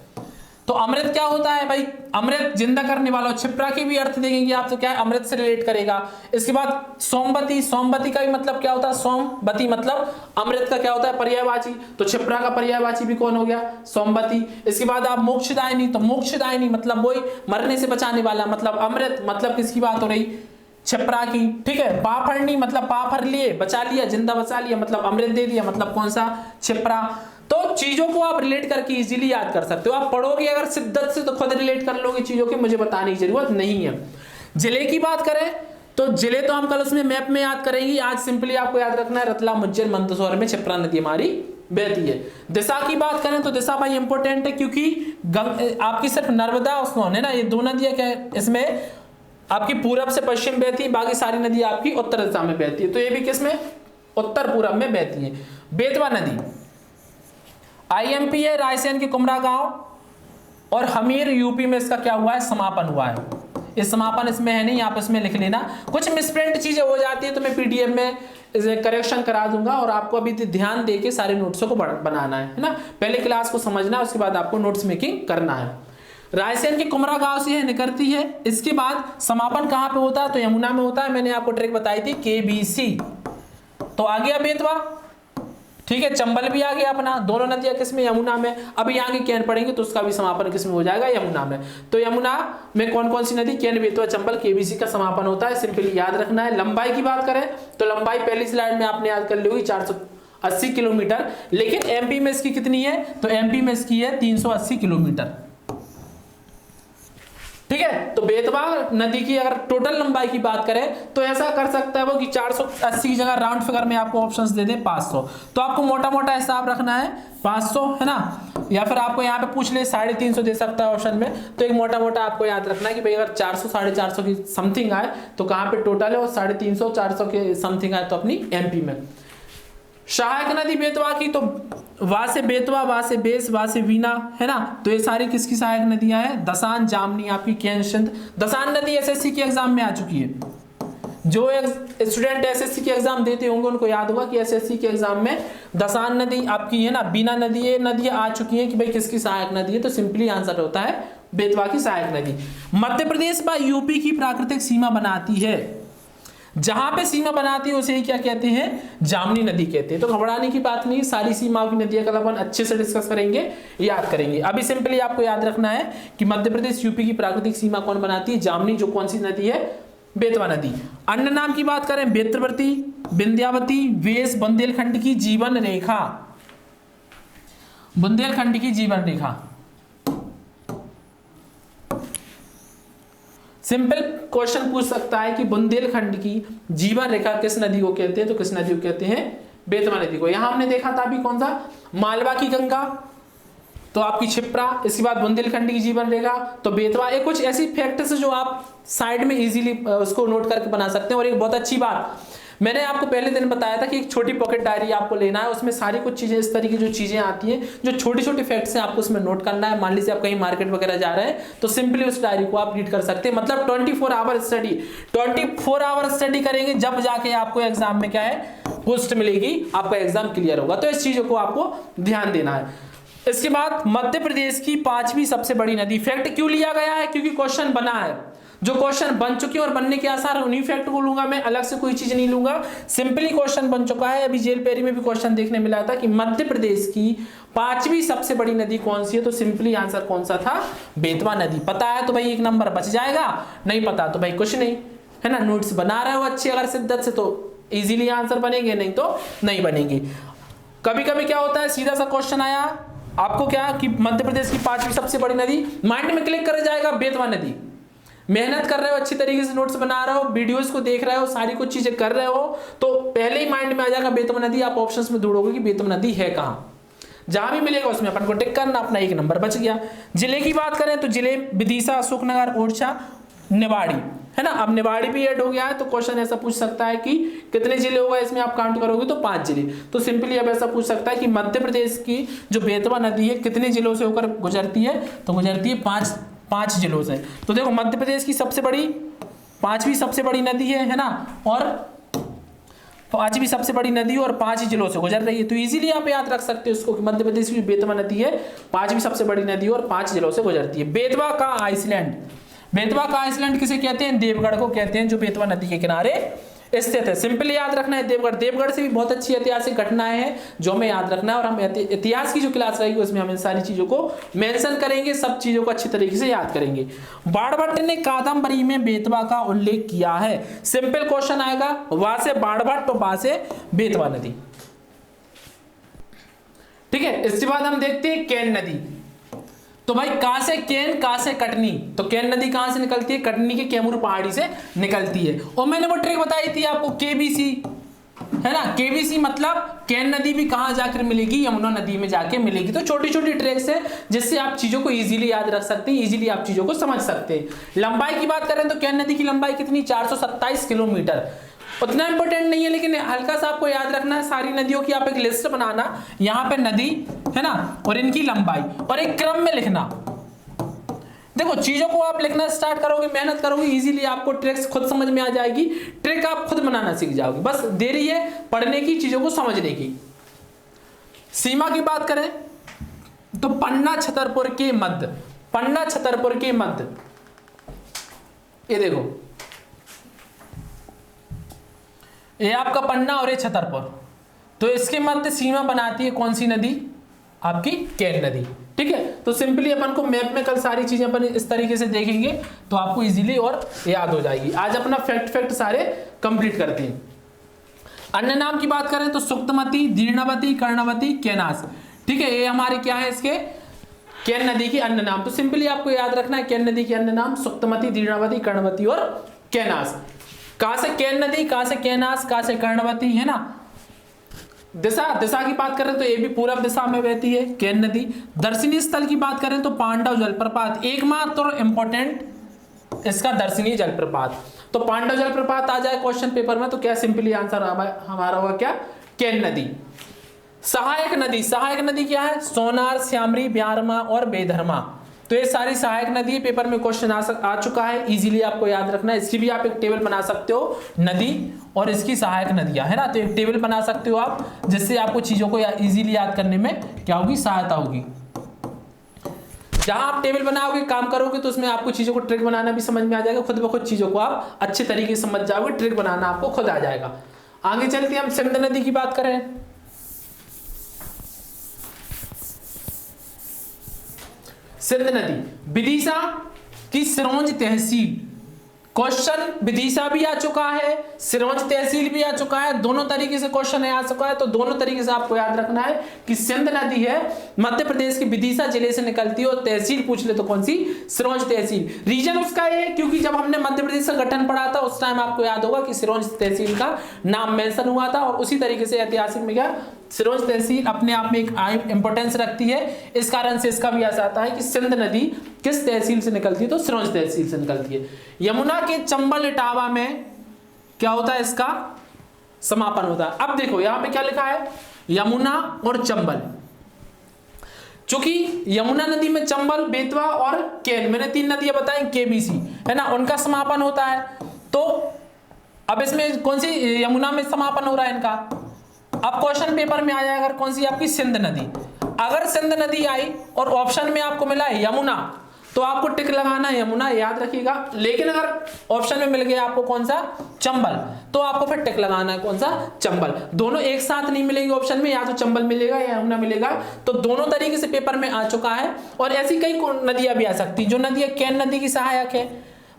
तो अमृत क्या होता है भाई, अमृत जिंदा करने वाला। क्षिप्रा के भी अर्थ देखेंगे आप तो क्या है, अमृत से रिलेट करेगा। इसके बाद सोमवती, सोमवती का भी मतलब क्या होता है, सोमवती मतलब अमृत का क्या होता है, पर्यायवाची, तो क्षिप्रा का पर्यायवाची भी कौन हो गया, सोमवती। इसके बाद आप मोक्षदायिनी, तो मोक्षदायिनी मतलब वही मरने से बचाने वाला, मतलब अमृत मतलब किसकी बात हो रही, क्षिप्रा की, ठीक है। पापहरणी मतलब पाप हर लिए, बचा लिया, जिंदा बचा लिया, मतलब अमृत दे दिया, मतलब कौन सा, क्षिप्रा। तो चीजों को आप रिलेट करके इजीली याद कर सकते हो, आप पढ़ोगे अगर शिद्दत से तो खुद रिलेट कर लोगे चीजों की, मुझे बताने की जरूरत नहीं है। जिले की बात करें तो जिले तो हम कल उसमें मैप में याद करेंगे, आज सिंपली आपको याद रखना है रतलाम, उज्जैन, मंदसौर में क्षिप्रा नदी हमारी बहती है। दिशा की बात करें तो दिशा भाई इंपॉर्टेंट है, क्योंकि आपकी सिर्फ नर्मदा और सोन है ना, ये दो नदियां क्या है इसमें आपकी पूरब से पश्चिम बहती है, बाकी सारी नदी आपकी उत्तर दिशा में बहती है, तो ये भी किसमें, उत्तर पूरब में बहती है। बेतवा नदी आईएमपी है, रायसेन के कुमरा गांव और हमीर यूपी में इसका क्या हुआ है, समापन हुआ है। इस समापन इसमें है नहीं, आप इसमें लिख लेना। कुछ मिसप्रिंट चीजें हो जाती है तो मैं पीडीएफ में इसे करेक्शन करा दूंगा, और आपको अभी ध्यान देके सारे नोट्सों को बनाना है ना। पहले क्लास को समझना है, उसके बाद आपको नोट्स मेकिंग करना है। रायसेन के कुमरा गांव से निकलती है। इसके बाद समापन कहाँ पे होता है, तो यमुना में होता है। मैंने आपको ट्रिक बताई थी KBC। तो आ गया बेतवा, ठीक है। चंबल भी आ गया अपना, दोनों नदियां किसमें, यमुना में। अब यहाँ की कैन पढ़ेंगे तो उसका भी समापन किसमें हो जाएगा, यमुना में। तो यमुना में कौन कौन सी नदी, कैन, बेतवा, चंबल, KBC का समापन होता है, सिंपली याद रखना है। लंबाई की बात करें तो लंबाई पहली स्लाइड में आपने याद कर ली होगी 480 किलोमीटर, लेकिन एमपी में इसकी कितनी है, तो एमपी में इसकी है 380 किलोमीटर, ठीक है। तो बेतवा नदी की अगर टोटल लंबाई की बात करें तो ऐसा कर सकता है वो कि 480 की जगह राउंड फिगर में आपको ऑप्शंस दे दे 500, तो आपको मोटा मोटा हिसाब रखना है 500, है ना। या फिर आपको यहाँ पे पूछ ले 350 दे सकता है ऑप्शन में, तो एक मोटा मोटा आपको याद रखना है कि भाई अगर 400 450 की समथिंग आए तो कहाँ पे टोटल है, और 350 400 के समथिंग आए तो अपनी एमपी में। सहायक नदी बेतवा की तो वा से बेतवा, वा से बेस, वा से वीना, है ना। तो ये सारी किसकी सहायक नदियां हैं, दसान, जामनी, आपकी केन, सिंध। दसान नदी एसएससी के एग्जाम में आ चुकी है। जो स्टूडेंट एसएससी के एग्जाम देते होंगे उनको याद होगा कि एसएससी के एग्जाम में दसान नदी आपकी है ना, बीना नदी, ये नदियां आ चुकी हैं कि भाई किसकी सहायक नदी है, तो सिंपली आंसर होता है बेतवा की सहायक नदी। मध्य प्रदेश व यूपी की प्राकृतिक सीमा बनाती है, जहां पे सीमा बनाती है उसे क्या कहते हैं, जामनी नदी कहते हैं। तो घबराने की बात नहीं, सारी सीमाओं की नदियां का अपन अच्छे से डिस्कस करेंगे, याद करेंगे। अभी सिंपली आपको याद रखना है कि मध्य प्रदेश यूपी की प्राकृतिक सीमा कौन बनाती है, जामनी। जो कौन सी नदी है, बेतवा नदी। अन्य नाम की बात करें बेत्रवती, विंध्यावती, वेश, बुंदेलखंड की जीवन रेखा, बुंदेलखंड की जीवन रेखा। सिंपल क्वेश्चन पूछ सकता है कि बुंदेलखंड की जीवन रेखा किस नदी को कहते हैं, तो किस नदी को कहते हैं, बेतवा नदी को। यहां हमने देखा था अभी कौन सा, मालवा की गंगा, तो आपकी क्षिप्रा। इसके बाद बुंदेलखंड की जीवन रेखा, तो बेतवा। ये कुछ ऐसी फैक्ट्स जो आप साइड में इजीली उसको नोट करके बना सकते हैं। और एक बहुत अच्छी बात मैंने आपको पहले दिन बताया था कि एक छोटी पॉकेट डायरी आपको लेना है, उसमें सारी कुछ चीजें इस तरीके जो चीजें आती हैं, जो छोटी छोटी फैक्ट्स हैं, आपको उसमें नोट करना है। मान लीजिए आप कहीं मार्केट वगैरह जा रहे हैं तो सिंपली उस डायरी को आप रीड कर सकते हैं। मतलब 24 आवर स्टडी करेंगे, जब जाके आपको एग्जाम में क्या है, पोस्ट मिलेगी, आपका एग्जाम क्लियर होगा। तो इस चीजों को आपको ध्यान देना है। इसके बाद मध्य प्रदेश की 5वीं सबसे बड़ी नदी। फैक्ट क्यों लिया गया है, क्योंकि क्वेश्चन बना है। जो क्वेश्चन बन चुके और बनने के आसार है उन्हीं फैक्ट को लूंगा मैं, अलग से कोई चीज नहीं लूंगा। सिंपली क्वेश्चन बन चुका है। अभी जेल पेरी में भी क्वेश्चन देखने मिला था कि मध्य प्रदेश की 5वीं सबसे बड़ी नदी कौन सी है, तो सिंपली आंसर कौन सा था, बेतवा नदी। पता है तो भाई 1 नंबर बच जाएगा, नहीं पता तो भाई कुछ नहीं, है ना। नोट्स बना रहे हो अच्छी अगर शिद्दत से तो इजीली आंसर बनेंगे, नहीं तो नहीं बनेंगे। कभी कभी क्या होता है, सीधा सा क्वेश्चन आया आपको क्या कि मध्य प्रदेश की 5वीं सबसे बड़ी नदी, माइंड में क्लिक कर जाएगा बेतवा नदी। मेहनत कर रहे हो, अच्छी तरीके से नोट्स बना रहे हो, वीडियोस को देख रहे हो, सारी कुछ चीजें कर रहे हो, तो पहले ही माइंड में आ जाएगा बेतवा नदी। आप ऑप्शंस में ढूंढोगे कि बेतवा नदी है कहाँ, जहां भी मिलेगा उसमें अपन को टिक करना, अपना 1 नंबर बच गया। जिले की बात करें तो जिले विदिशा, अशोकनगर, ओरछा, निवाड़ी, है ना। अब निवाड़ी भी ऐड हो गया है तो क्वेश्चन ऐसा पूछ सकता है कि कितने जिले होगा इसमें, आप काउंट करोगे तो 5 जिले। तो सिंपली अब ऐसा पूछ सकता है कि मध्य प्रदेश की जो बेतवा नदी है कितने जिलों से होकर गुजरती है, तो गुजरती है 5 जिलों से। तो देखो मध्य प्रदेश की सबसे बड़ी 5वीं सबसे बड़ी नदी है ना, और 5वीं सबसे बड़ी नदी और 5 जिलों से गुजर रही है। तो इजीली आप याद रख सकते हो इसको कि मध्य प्रदेश की बेतवा नदी है 5वीं सबसे बड़ी नदी और 5 जिलों से गुजरती है। बेतवा का आइसलैंड, बेतवा का आइसलैंड किसे कहते हैं, देवगढ़ को कहते हैं, जो बेतवा नदी के किनारे स्थित है। सिंपली याद रखना है देवगढ़। देवगढ़ से भी बहुत अच्छी ऐतिहासिक घटनाएं हैं जो हमें याद रखना है, और हम इतिहास की जो क्लास रहेगी उसमें हम इन सारी चीजों को मेंशन करेंगे, सब चीजों को अच्छी तरीके से याद करेंगे। बाणभट्ट ने कादम्बरी में बेतवा का उल्लेख किया है। सिंपल क्वेश्चन आएगा, वहां से बाणभट्ट तो वहां से बेतवा नदी, ठीक है। इसके बाद हम देखते हैं केन नदी। तो भाई कहां से केन, कहां से कटनी, तो केन नदी कहां से निकलती है, कटनी के कैमूर पहाड़ी से निकलती है। और मैंने वो ट्रिक बताई थी आपको, KBC है ना। केबीसी मतलब केन नदी भी कहां जाकर मिलेगी, यमुना नदी में जाके मिलेगी। तो छोटी छोटी ट्रिक्स है जिससे आप चीजों को इजीली याद रख सकते हैं, इजीली आप चीजों को समझ सकते हैं। लंबाई की बात करें तो केन नदी की लंबाई कितनी, 427 किलोमीटर। उतना इंपॉर्टेंट नहीं है लेकिन हल्का सा आपको याद रखना है। सारी नदियों की आप एक लिस्ट बनाना, यहाँ पे नदी है ना और इनकी लंबाई, और एक क्रम में लिखना। देखो चीजों को आप लिखना स्टार्ट करोगे, मेहनत करोगे, इजीली आपको ट्रिक्स खुद समझ में आ जाएगी, ट्रिक आप खुद बनाना सीख जाओगे। बस देरी है पढ़ने की, चीजों को समझने की। सीमा की बात करें तो पन्ना छतरपुर के मध्य, पन्ना छतरपुर के मध्य, ये देखो ये आपका पन्ना और ये छतरपुर, तो इसके मध्य सीमा बनाती है कौन सी नदी, आपकी केन नदी। ठीक है, तो सिंपली अपन को मैप में कल सारी चीजें अपन इस तरीके से देखेंगे तो आपको इजीली और याद हो जाएगी। आज अपना फैक्ट सारे कंप्लीट करते हैं। अन्य नाम की बात करें तो सुक्तमती, दीर्णवती, कर्णवती, केनास। ठीक है, ये हमारे क्या है इसके केन नदी की अन्य नाम। तो सिंपली आपको याद रखना है केन नदी के अन्य नाम सुक्तमती, दीर्णवती, कर्णवती और केनास। कहां से केन नदी, कहां से केनास, कहां से कर्णवती, है ना। दिशा, दिशा की बात करें तो ये भी पूरब दिशा में बहती है केन नदी। दर्शनीय स्थल की बात करें तो पांडव जलप्रपात, एकमात्र इंपॉर्टेंट इसका दर्शनीय जलप्रपात। तो पांडव जलप्रपात आ जाए क्वेश्चन पेपर में तो क्या सिंपली आंसर हमारा होगा क्या, केन नदी। सहायक नदी, सहायक नदी क्या है, सोनार, श्यामरी, ब्यारमा और बेधर्मा। तो ये सारी सहायक नदी पेपर में क्वेश्चन आ चुका है, इजीली आपको याद रखना है। इसकी भी आप एक टेबल बना सकते हो, नदी और इसकी सहायक नदियां, है ना। तो एक टेबल बना सकते हो आप, जिससे आपको चीजों को इजीली याद करने में क्या होगी, सहायता होगी। जहां आप टेबल बनाओगे, काम करोगे तो उसमें आपको चीजों को ट्रिक बनाना भी समझ में आ जाएगा, खुद ब खुद चीजों को आप अच्छे तरीके से समझ जाओगे, ट्रिक बनाना आपको खुद आ जाएगा। आगे चलते हम सिंध नदी की बात करें। सिंध नदी विदिशा की सिरोंज तहसील, क्वेश्चन विदिशा भी आ चुका है, सिरोंज तहसील भी आ चुका है, दोनों तरीके से क्वेश्चन आ चुका है। तो दोनों तरीके से आपको याद रखना है कि सिंध नदी है मध्य प्रदेश के विदिशा जिले से निकलती है, और तहसील पूछ ले तो कौन सी, सिरोंज तहसील। रीजन उसका ये क्योंकि जब हमने मध्य प्रदेश का गठन पढ़ा था उस टाइम आपको याद होगा कि सिरोंज तहसील का नाम मेंशन हुआ था, और उसी तरीके से ऐतिहासिक में क्या सिरोंज तहसील अपने आप में एक इंपॉर्टेंस रखती है। इस कारण से इसका भी ऐसा आता है कि सिंध नदी किस तहसील से निकलती है, तो सिरोंज तहसील से निकलती है। यमुना के चंबल इटावा में क्या होता है, इसका समापन होता है। अब देखो यहां पे क्या लिखा है, यमुना और चंबल। चूंकि यमुना नदी में चंबल, बेतवा और केन, मैंने 3 नदियां बताई, केबीसी, है ना, उनका समापन होता है। तो अब इसमें कौन सी, यमुना में समापन हो रहा है इनका। अब क्वेश्चन पेपर में आ जाएगा कौन सी, आपकी सिंध नदी। अगर सिंध नदी आई और ऑप्शन में आपको मिला है यमुना, तो आपको टिक लगाना है यमुना, याद रखिएगा। लेकिन अगर ऑप्शन में मिल गया आपको कौन सा, चंबल, तो आपको फिर टिक लगाना है कौन सा, चंबल। दोनों एक साथ नहीं मिलेंगे ऑप्शन में, या तो चंबल मिलेगा या यमुना मिलेगा। तो दोनों तरीके से पेपर में आ चुका है। और ऐसी कई नदियां भी आ सकती, जो नदियां केन नदी की सहायक है,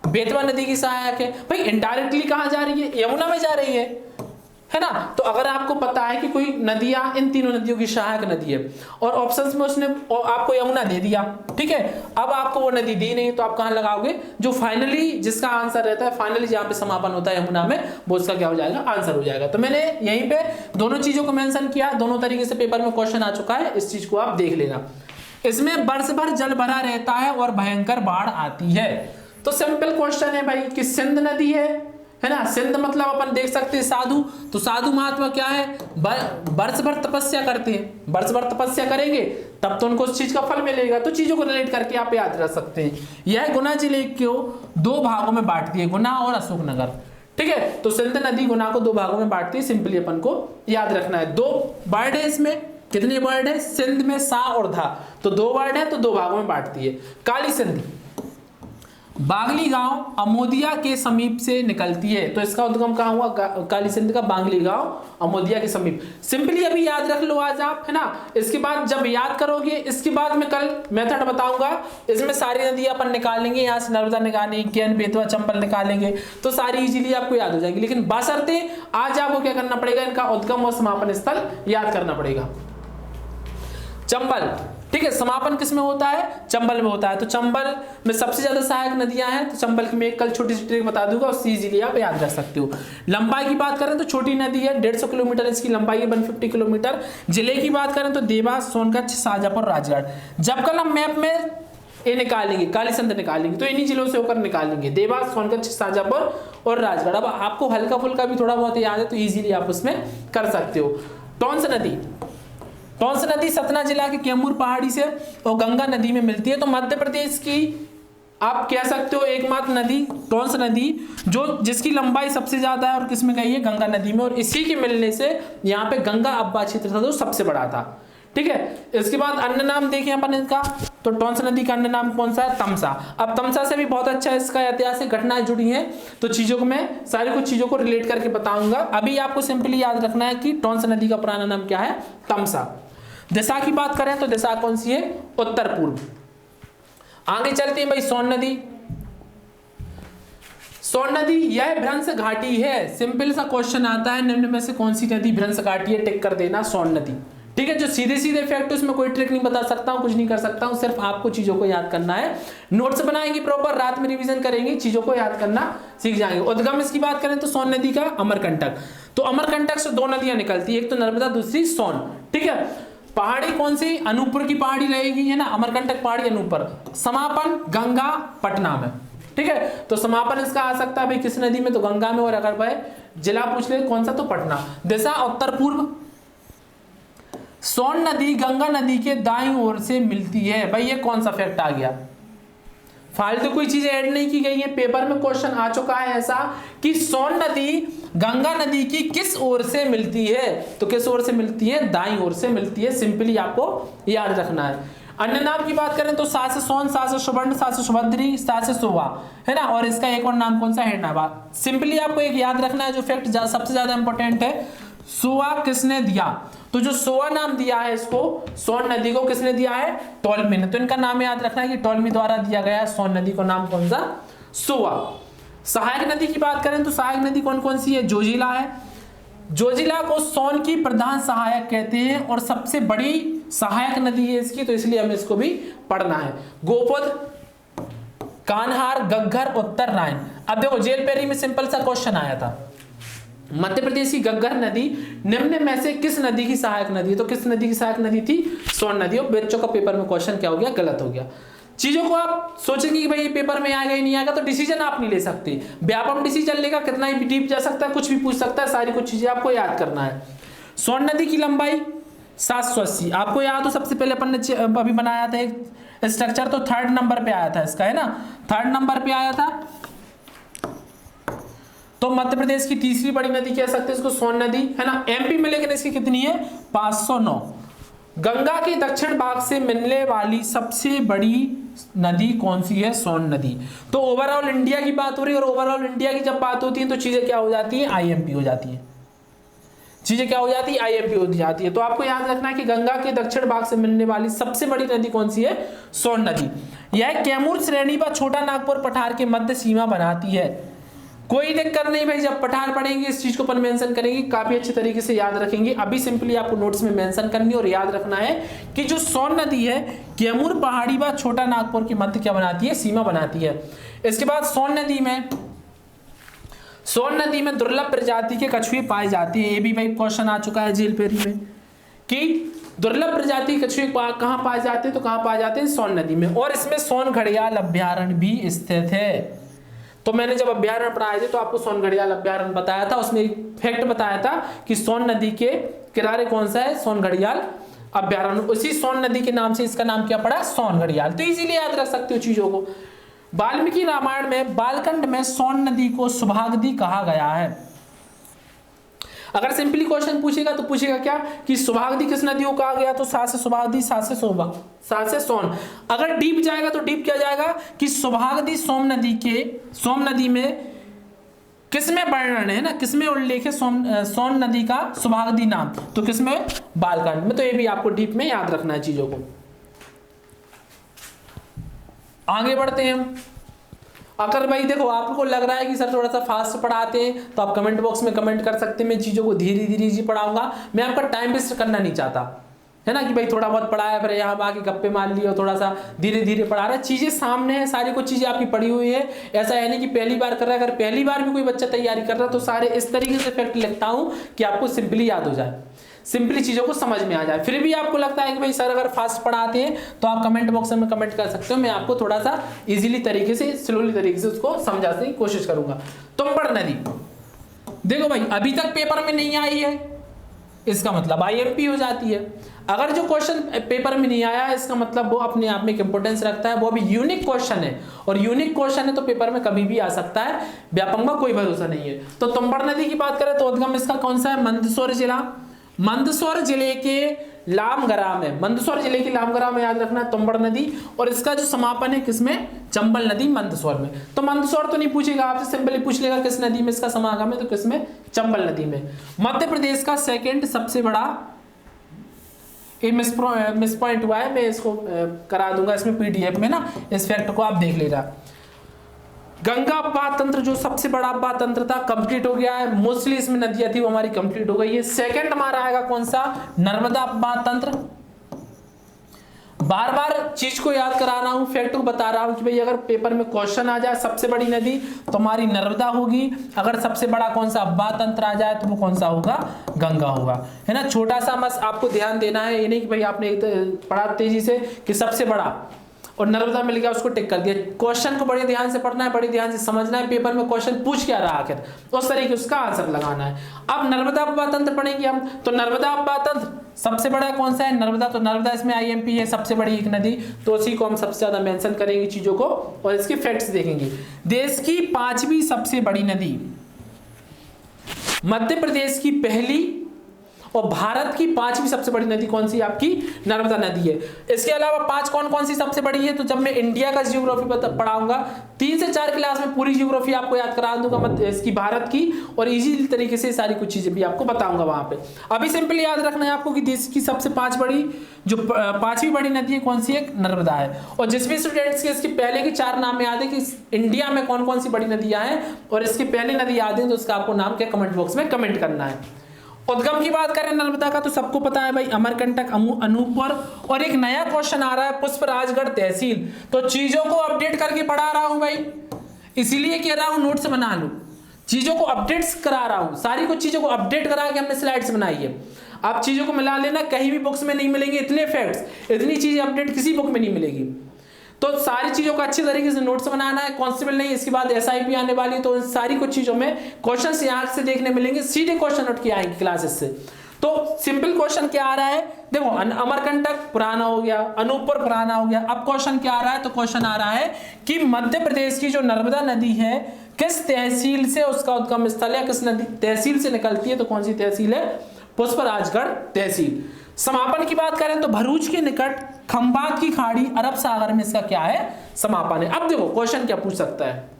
बेतवा नदी की सहायक है। भाई इनडायरेक्टली कहां जा रही है, यमुना में जा रही है ना। तो अगर आपको पता है कि कोई नदियां इन तीनों नदियों की सहायक नदी है और ऑप्शंस में उसने आपको यमुना दे दिया, ठीक है, अब आपको वो नदी दी नहीं, तो आप कहां लगाओगे, जो फाइनली जिसका आंसर रहता है, फाइनली जहां पे समापन होता है यमुना में, वो उसका क्या हो जाएगा, आंसर हो जाएगा। तो मैंने यहीं पे दोनों चीजों को मेंशन किया, दोनों तरीके से पेपर में क्वेश्चन आ चुका है, इस चीज को आप देख लेना। इसमें वर्ष भर जल भरा रहता है और भयंकर बाढ़ आती है। तो सिंपल क्वेश्चन है भाई कि सिंध नदी है ना, सिंध मतलब अपन देख सकते हैं साधु, तो साधु महात्मा क्या है, वर्ष भर तपस्या करते हैं, वर्ष भर तपस्या करेंगे तब तो उनको उस चीज का फल मिलेगा। तो चीजों को रिलेट करके आप याद रख सकते हैं। यह गुना जिले को 2 भागों में बांटती है, गुना और अशोकनगर, ठीक है। तो सिंध नदी गुना को 2 भागों में बांटती है, सिंपली अपन को याद रखना है। 2 वर्ड है इसमें, कितने वर्ड है, सिंध में सा और धा, तो 2 वर्ड है, तो 2 भागों में बांटती है। काली सिंध बांगली गांव अमोदिया के समीप से निकलती है, तो इसका उद्गम कहां हुआ, काली सिंध का बांगली गांव अमोदिया के समीप। सिंपली अभी याद रख लो आज आप, है ना। इसके बाद जब याद करोगे, इसके बाद मैं कल मेथड बताऊंगा, इसमें सारी नदियां अपन निकालेंगे, यहाँ से नर्मदा निकालेंगे, केन, बेतवा, चंबल निकालेंगे, तो सारी इजीली आपको याद हो जाएगी। लेकिन बशर्ते आज आपको क्या करना पड़ेगा, इनका उद्गम और समापन स्थल याद करना पड़ेगा। चंबल ठीक है। समापन किस में होता है? चंबल में होता है। तो चंबल में सबसे ज्यादा सहायक नदियां हैं, तो चंबल की मैं एक कल छोटी सी ट्रिक बता दूंगा, उससे इजीली आप याद रख सकते हो। लंबाई की बात करें तो छोटी नदी है, 150 किलोमीटर इसकी लंबाई है, 150 किलोमीटर। जिले की बात करें तो देवास, सोनकच्छ, शाजापुर, राजगढ़। जब कल हम मैप में ये निकालेंगे, कालीसिंध निकालेंगे, तो इन्हीं जिलों से होकर निकालेंगे, देवास, सोनकच्छ, शाजापुर और राजगढ़। अब आपको हल्का फुल्का भी थोड़ा बहुत याद है तो इजीली आप उसमें कर सकते हो। टोंस नदी, टोंस नदी सतना जिला के कैमूर पहाड़ी से और गंगा नदी में मिलती है। तो मध्य प्रदेश की आप कह सकते हो एकमात्र नदी टोंस नदी, जो जिसकी लंबाई सबसे ज्यादा है और किसमें गई है? गंगा नदी में। और इसी के मिलने से यहाँ पे गंगा अब्बा क्षेत्र था जो सबसे बड़ा था। ठीक है। इसके बाद अन्य नाम देखें अपन इसका, तो टोंस नदी का अन्य नाम कौन सा है? तमसा। अब तमसा से भी बहुत अच्छा इसका ऐतिहासिक घटनाएं जुड़ी हैं, तो चीजों को मैं सारी कुछ चीजों को रिलेट करके बताऊंगा। अभी आपको सिंपली याद रखना है कि टोंस नदी का पुराना नाम क्या है? तमसा। दिशा की बात करें तो दिशा कौन सी है? उत्तर पूर्व। आगे चलते हैं भाई, सोन नदी। सोन नदी यह भ्रंश घाटी है। सिंपल सा क्वेश्चन आता है, निम्न में से कौन सी नदी भ्रंश घाटी है? टिक कर देना सोन नदी। ठीक है। जो सीधे सीधे फैक्ट है उसमें कोई ट्रिक नहीं बता सकता हूं, कुछ नहीं कर सकता हूं, सिर्फ आपको चीजों को याद करना है। नोट्स बनाएंगे प्रॉपर, रात में रिवीजन करेंगे, चीजों को याद करना सीख जाएंगे। उद्गम इसकी बात करें तो सोन नदी का अमरकंटक। तो अमरकंटक से दो नदियां निकलती है, एक तो नर्मदा, दूसरी सोन। ठीक है। पहाड़ी कौन सी? अनूपपुर की पहाड़ी रहेगी, है ना, अमरकंटक पहाड़ी अनूपपुर। समापन गंगा पटना में। ठीक है। तो समापन इसका आ सकता है भाई किस नदी में? तो गंगा में। और अगर भाई जिला पूछ ले कौन सा, तो पटना। दिशा उत्तर पूर्व। सोन नदी गंगा नदी के दाईं ओर से मिलती है। भाई ये कौन सा फैक्ट आ गया? फालतू कोई चीज ऐड नहीं की गई है, पेपर में क्वेश्चन आ चुका है ऐसा कि सोन नदी गंगा नदी की किस ओर से मिलती है? तो किस ओर से मिलती है? दाईं ओर से मिलती है। सिंपली आपको याद रखना है। अन्य नाम की बात करें तो सा से सोन, सा से सुवर्ण, सा से सुभद्री, सा से सोवा, है ना। और इसका एक और नाम कौन सा? हेडनाबा। सिंपली आपको एक याद रखना है जो फैक्ट सबसे ज्यादा इंपॉर्टेंट है, सोवा किसने दिया? तो जो सोवा नाम दिया है इसको, सोन नदी को किसने दिया है? टॉलमी ने। तो इनका नाम याद रखना है कि टॉलमी द्वारा दिया गया है सोन नदी को नाम कौन सा? सोवा। सहायक नदी की बात करें तो सहायक नदी कौन कौन सी है? जोजिला है। जोजिला को सोन की प्रधान सहायक कहते हैं और सबसे बड़ी सहायक नदी है इसकी, तो इसलिए हमें इसको भी पढ़ना है। गोपद, कान्हार, गग्घर, उत्तर रायन। अब देखो जेल पेरी में सिंपल सा क्वेश्चन आया था, मध्य प्रदेश की गग्घर नदी निम्न में से किस नदी की सहायक नदी है? तो किस नदी की सहायक नदी थी? सोन नदी। और बच्चों का पेपर में क्वेश्चन क्या हो गया? गलत हो गया। चीजों को आप सोचेंगे कि भाई ये पेपर में आएगा ही नहीं आएगा, तो डिसीजन आप नहीं ले सकते। व्यापम डिसीजन लेगा, कितना ही डीप जा सकता है, कुछ भी पूछ सकता है, सारी कुछ चीजें आपको याद करना है। सोन नदी की लंबाई 780। आपको याद हो सबसे पहले अपन ने अभी बनाया था एक स्ट्रक्चर, तो 3rd नंबर पे आया था इसका, है ना, 3rd नंबर पे आया था। तो मध्य प्रदेश की तीसरी बड़ी नदी कह सकते हैं इसको सोन नदी, है ना। एमपी में लेकिन इसकी कितनी है? 509। गंगा के दक्षिण भाग से मिलने वाली सबसे बड़ी नदी कौन सी है? सोन नदी। तो ओवरऑल इंडिया की बात हो रही है, और ओवरऑल इंडिया की जब बात होती है तो चीजें क्या हो जाती है? आईएमपी हो जाती है। चीजें क्या हो जाती है? आईएमपी हो जाती है। तो आपको याद रखना है कि गंगा के दक्षिण भाग से मिलने वाली सबसे बड़ी नदी कौन सी है? सोन नदी। यह कैमूर श्रेणी व छोटा नागपुर पठार के मध्य सीमा बनाती है। कोई दिक्कत नहीं भाई, जब पठार पढ़ेंगे इस चीज को अपन मेंशन करेंगे, काफी अच्छे तरीके से याद रखेंगे। अभी सिंपली आपको नोट्स में मेंशन करनी और याद रखना है कि जो सोन नदी है कैमूर पहाड़ी व छोटा नागपुर के मध्य क्या बनाती है? सीमा बनाती है। इसके बाद सोन नदी में दुर्लभ प्रजाति के कछुए पाए जाते हैं। ये भी भाई क्वेश्चन आ चुका है जेल पेरी में कि दुर्लभ प्रजाति कछुए कहां पाए जाते हैं? तो कहां पाए जाते हैं? सोन नदी में। और इसमें सोन घड़ियाल अभ्यारण्य भी स्थित है। तो मैंने जब अभ्यारण्य पढ़ाए थे तो आपको सोन घड़ियाल अभ्यारण्य बताया था, उसमें एक फैक्ट बताया था कि सोन नदी के किनारे कौन सा है? सोन घड़ियाल अभ्यारण्य। उसी सोन नदी के नाम से इसका नाम क्या पड़ा? सोन घड़ियाल। तो इजीली याद रख सकते हो चीजों को। वाल्मीकि रामायण में बालखंड में सोन नदी को सुभागदी कहा गया है। अगर सिंपली क्वेश्चन पूछेगा तो पूछेगा क्या कि सुभागदी किस नदी को कहा गया? तो सा से सुभागदी, सा से सोबा, सा से सोन। अगर डीप जाएगा तो डीप क्या जाएगा कि सुभागदी सोम नदी में किसमें वर्णन है ना, किसमें उल्लेख है सोन नदी का सुभागदी नाम? तो किसमें? बालखंड में। तो ये भी आपको डीप में याद रखना है चीजों को। आगे बढ़ते हैं हम। अगर भाई देखो आपको लग रहा है कि सर थोड़ा सा फास्ट पढ़ाते हैं तो आप कमेंट बॉक्स में कमेंट कर सकते हैं, मैं चीज़ों को धीरे धीरे पढ़ाऊंगा। मैं आपका टाइम वेस्ट करना नहीं चाहता, है ना, कि भाई थोड़ा बहुत पढ़ा है फिर यहाँ आके गप्पे मार लिए और थोड़ा सा धीरे धीरे पढ़ा रहा है, चीजें सामने है, सारी कुछ चीजें आपकी पढ़ी हुई है। ऐसा है नहीं कि पहली बार कर रहा है, अगर पहली बार भी कोई बच्चा तैयारी कर रहा है तो सारे इस तरीके से फैक्ट लिखता हूं कि आपको सिंपली याद हो जाए, सिंपली चीजों को समझ में आ जाए। फिर भी आपको लगता है कि भाई सर अगर फास्ट पढ़ाते हैं तो आप कमेंट बॉक्स में कमेंट कर सकते हो, मैं आपको थोड़ा सा इजीली तरीके से, स्लोली तरीके से उसको समझाने की कोशिश करूंगा। तुम्बड़ नदी देखो भाई अभी तक पेपर में नहीं आई है, इसका मतलब आईएमपी हो जाती है। अगर जो क्वेश्चन पेपर में नहीं आया इसका मतलब वो अपने आप में एक इंपोर्टेंस रखता है, वो भी यूनिक क्वेश्चन है, और यूनिक क्वेश्चन है तो पेपर में कभी भी आ सकता है, व्यापक में कोई भरोसा नहीं है। तो तुम्बड़ नदी की बात करें तो उद्गम इसका कौन सा है, मंदसौर जिला, मंदसौर जिले के लामगरा में, मंदसौर जिले के लामगरा में याद रखना है तुम्बड़ नदी, और इसका जो समापन है किसमें, चंबल नदी मंदसौर में। तो मंदसौर तो नहीं पूछेगा आपसे, सिंपली पूछ लेगा किस नदी में इसका समागम है, तो किसमें, चंबल नदी में। मध्य प्रदेश का सेकंड सबसे बड़ा, ये मिस पॉइंट हुआ है, मैं इसको करा दूंगा इसमें पीडीएफ में ना, इस फैक्ट को आप देख लेना। गंगा अपवाह तंत्र जो सबसे बड़ा अपवाह तंत्र था कंप्लीट हो गया है, मोस्टली इसमें नदियां थी वो हमारी कंप्लीट हो गई है। सेकंड हमारा आएगा कौन सा, नर्मदा अपवाह तंत्र। बार बार चीज को याद करा रहा हूं, फैक्ट को बता रहा हूं कि भाई अगर पेपर में क्वेश्चन आ जाए सबसे बड़ी नदी तो हमारी नर्मदा होगी, अगर सबसे बड़ा कौन सा अपवाह तंत्र आ जाए तो वो कौन सा होगा, गंगा होगा, है ना। छोटा सा बस आपको ध्यान देना है, ये नहीं कि भाई आपने पढ़ा तेजी से कि सबसे बड़ा और नर्मदा मिल गया उसको टिक कर दिया। क्वेश्चन को बड़े ध्यान से पढ़ना है, बड़े ध्यान से समझना है, पेपर में क्वेश्चन पूछ क्या रहा आखिर, उस तरीके उसका आंसर लगाना है। अब नर्मदा अपवाह तंत्र पढ़ेंगे हम, तो नर्मदा अपवाह तंत्र सबसे बड़ा कौन सा है, नर्मदा, तो नर्मदा इसमें आईएमपी है, सबसे बड़ी एक नदी, तो उसी को हम सबसे ज्यादा मेंशन करेंगे चीजों को और इसके फैक्ट्स देखेंगे। देश की 5वीं सबसे बड़ी नदी, मध्य प्रदेश की पहली और भारत की 5वीं सबसे बड़ी नदी कौन सी, आपकी नर्मदा नदी है। इसके अलावा 5 कौन कौन सी सबसे बड़ी है, तो जब मैं इंडिया का जियोग्राफी पढ़ाऊंगा 3 से 4 क्लास में पूरी जियोग्राफी आपको याद करा दूंगा, मतलब इसकी भारत की, और इजी तरीके से सारी कुछ चीजें भी आपको बताऊंगा वहां पे। अभी सिंपली याद रखना है आपको कि देश की सबसे 5 बड़ी जो 5वीं बड़ी नदी है कौन सी है, नर्मदा है। और जिस भी स्टूडेंट्स के इसके पहले के 4 नाम याद है कि इंडिया में कौन कौन सी बड़ी नदियां हैं और इसके पहले नदी याद है तो उसका आपको नाम क्या कमेंट बॉक्स में कमेंट करना है। उद्गम की बात करें नर्मदा का तो सबको पता है भाई, अमरकंटक, अनूपपुर, और एक नया क्वेश्चन आ रहा है पुष्पराजगढ़ तहसील। तो चीजों को अपडेट करके पढ़ा रहा हूं भाई, इसीलिए कह रहा हूं नोट्स बना लो, चीजों को अपडेट्स करा रहा हूं, सारी कुछ चीजों को अपडेट करा के हमने स्लाइड्स बनाई है। आप चीजों को मिला लेना, कहीं भी बुक्स में नहीं मिलेंगे इतने फैक्ट्स, इतनी चीजें अपडेट किसी बुक में नहीं मिलेगी। तो सारी चीजों का अच्छी तरीके से नोट्स बनाना है, कांस्टेबल नहीं, इसके बाद एसआईपी आने वाली, तो सारी कुछ चीजों में क्वेश्चंस यहां से देखने मिलेंगे, सीधे क्वेश्चन नोट किए आएंगे क्लासेस से। तो सिंपल क्वेश्चन क्या आ रहा है, देखो अमरकंटक पुराना हो गया, अनूपपुर पुराना हो गया, अब क्वेश्चन क्या आ रहा है, तो क्वेश्चन आ रहा है कि मध्य प्रदेश की जो नर्मदा नदी है किस तहसील से उसका उद्गम स्थल है, किस नदी तहसील से निकलती है, तो कौन सी तहसील है, पुष्पराजगढ़ तहसील। समापन की बात करें तो भरूच के निकट खंबात की खाड़ी अरब सागर में इसका क्या है, समापन है। अब देखो क्वेश्चन क्या पूछ सकता है,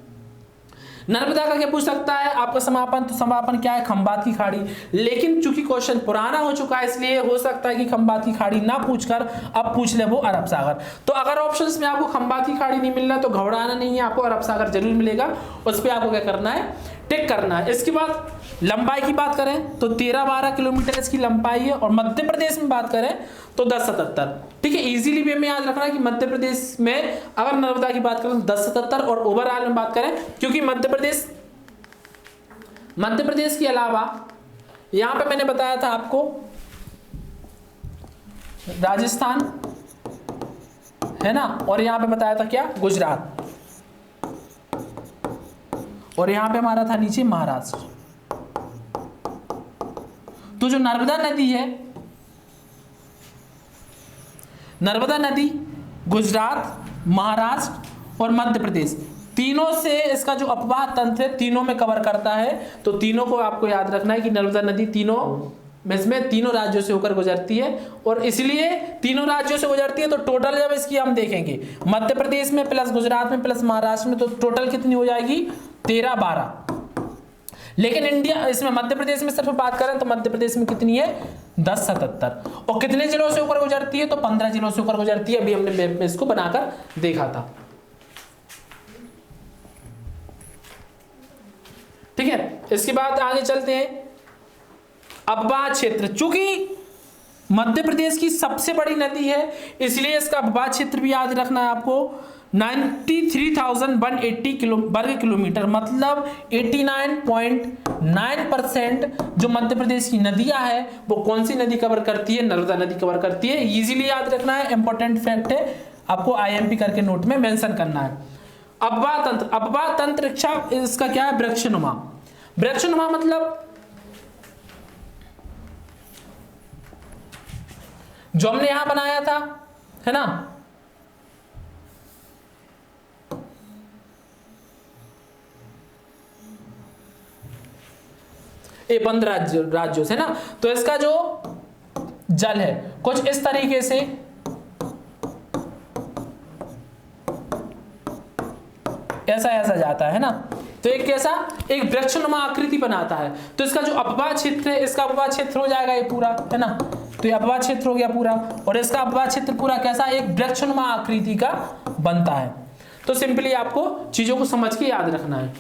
नर्मदा का क्या पूछ सकता है आपका समापन, तो समापन क्या है, खंबात की खाड़ी, लेकिन चूंकि क्वेश्चन पुराना हो चुका है इसलिए हो सकता है कि खंबात की खाड़ी ना पूछकर अब पूछ ले वो अरब सागर। तो अगर ऑप्शंस में आपको खंबात की खाड़ी नहीं मिल रहा तो घबराना नहीं है, आपको अरब सागर जरूर मिलेगा, उस पर आपको क्या करना है, टिक करना है। इसके बाद लंबाई की बात करें तो 13-12 किलोमीटर इसकी लंबाई है, और मध्य प्रदेश में बात करें तो 1077, ठीक है। इजीली वे में याद रखना है कि मध्य प्रदेश में अगर नर्मदा की बात करें तो 1077, और ओवरऑल में बात करें क्योंकि मध्य प्रदेश के अलावा यहां पे मैंने बताया था आपको राजस्थान है ना, और यहां पे बताया था क्या, गुजरात, और यहां पे हमारा था नीचे महाराष्ट्र। तो जो नर्मदा नदी है, नर्मदा नदी गुजरात, महाराष्ट्र और मध्य प्रदेश तीनों से इसका जो अपवाह तंत्र है तीनों में कवर करता है। तो तीनों को आपको याद रखना है कि नर्मदा नदी तीनों में तीनों राज्यों से होकर गुजरती है, और इसलिए तीनों राज्यों से गुजरती है तो टोटल जब इसकी हम देखेंगे मध्य प्रदेश में प्लस गुजरात में प्लस महाराष्ट्र में, तो टोटल कितनी हो जाएगी, 13-12। लेकिन इंडिया इसमें मध्य प्रदेश में सिर्फ बात करें तो मध्य प्रदेश में कितनी है, 1077, और कितने जिलों से होकर गुजरती है, तो 15 जिलों से होकर गुजरती है। अभी हमने मैप में इसको बनाकर देखा था, ठीक है। इसके बाद आगे चलते हैं अपवाह क्षेत्र। चूंकि मध्य प्रदेश की सबसे बड़ी नदी है, इसलिए इसका अपवाद क्षेत्र भी याद रखना है आपको 93,180 वर्ग किलोमीटर, मतलब 89.9% जो मध्य प्रदेश की नदियां है वो कौन सी नदी कवर करती है, नर्मदा नदी कवर करती है। इजीली याद रखना है, इंपॉर्टेंट फैक्ट है, आपको आईएमपी करके नोट में मेंशन करना है। अपवाह तंत्र, अपवाह तंत्र इसका क्या है, वृक्षनुमा। वृक्षनुमा मतलब जो हमने यहां बनाया था, है ना, ये 15 राज्यों से ना, तो इसका जो जल है कुछ इस तरीके से ऐसा ऐसा जाता है ना, तो एक कैसा, एक वृक्षनुमा आकृति बनाता है। तो इसका जो अपवाह क्षेत्र है, इसका अपवाह क्षेत्र हो जाएगा ये पूरा, है ना, तो ये अपवाह क्षेत्र हो गया पूरा, और इसका अपवाह क्षेत्र पूरा कैसा, एक वृक्षनुमा आकृति का बनता है। तो सिंपली आपको चीजों को समझ के याद रखना है।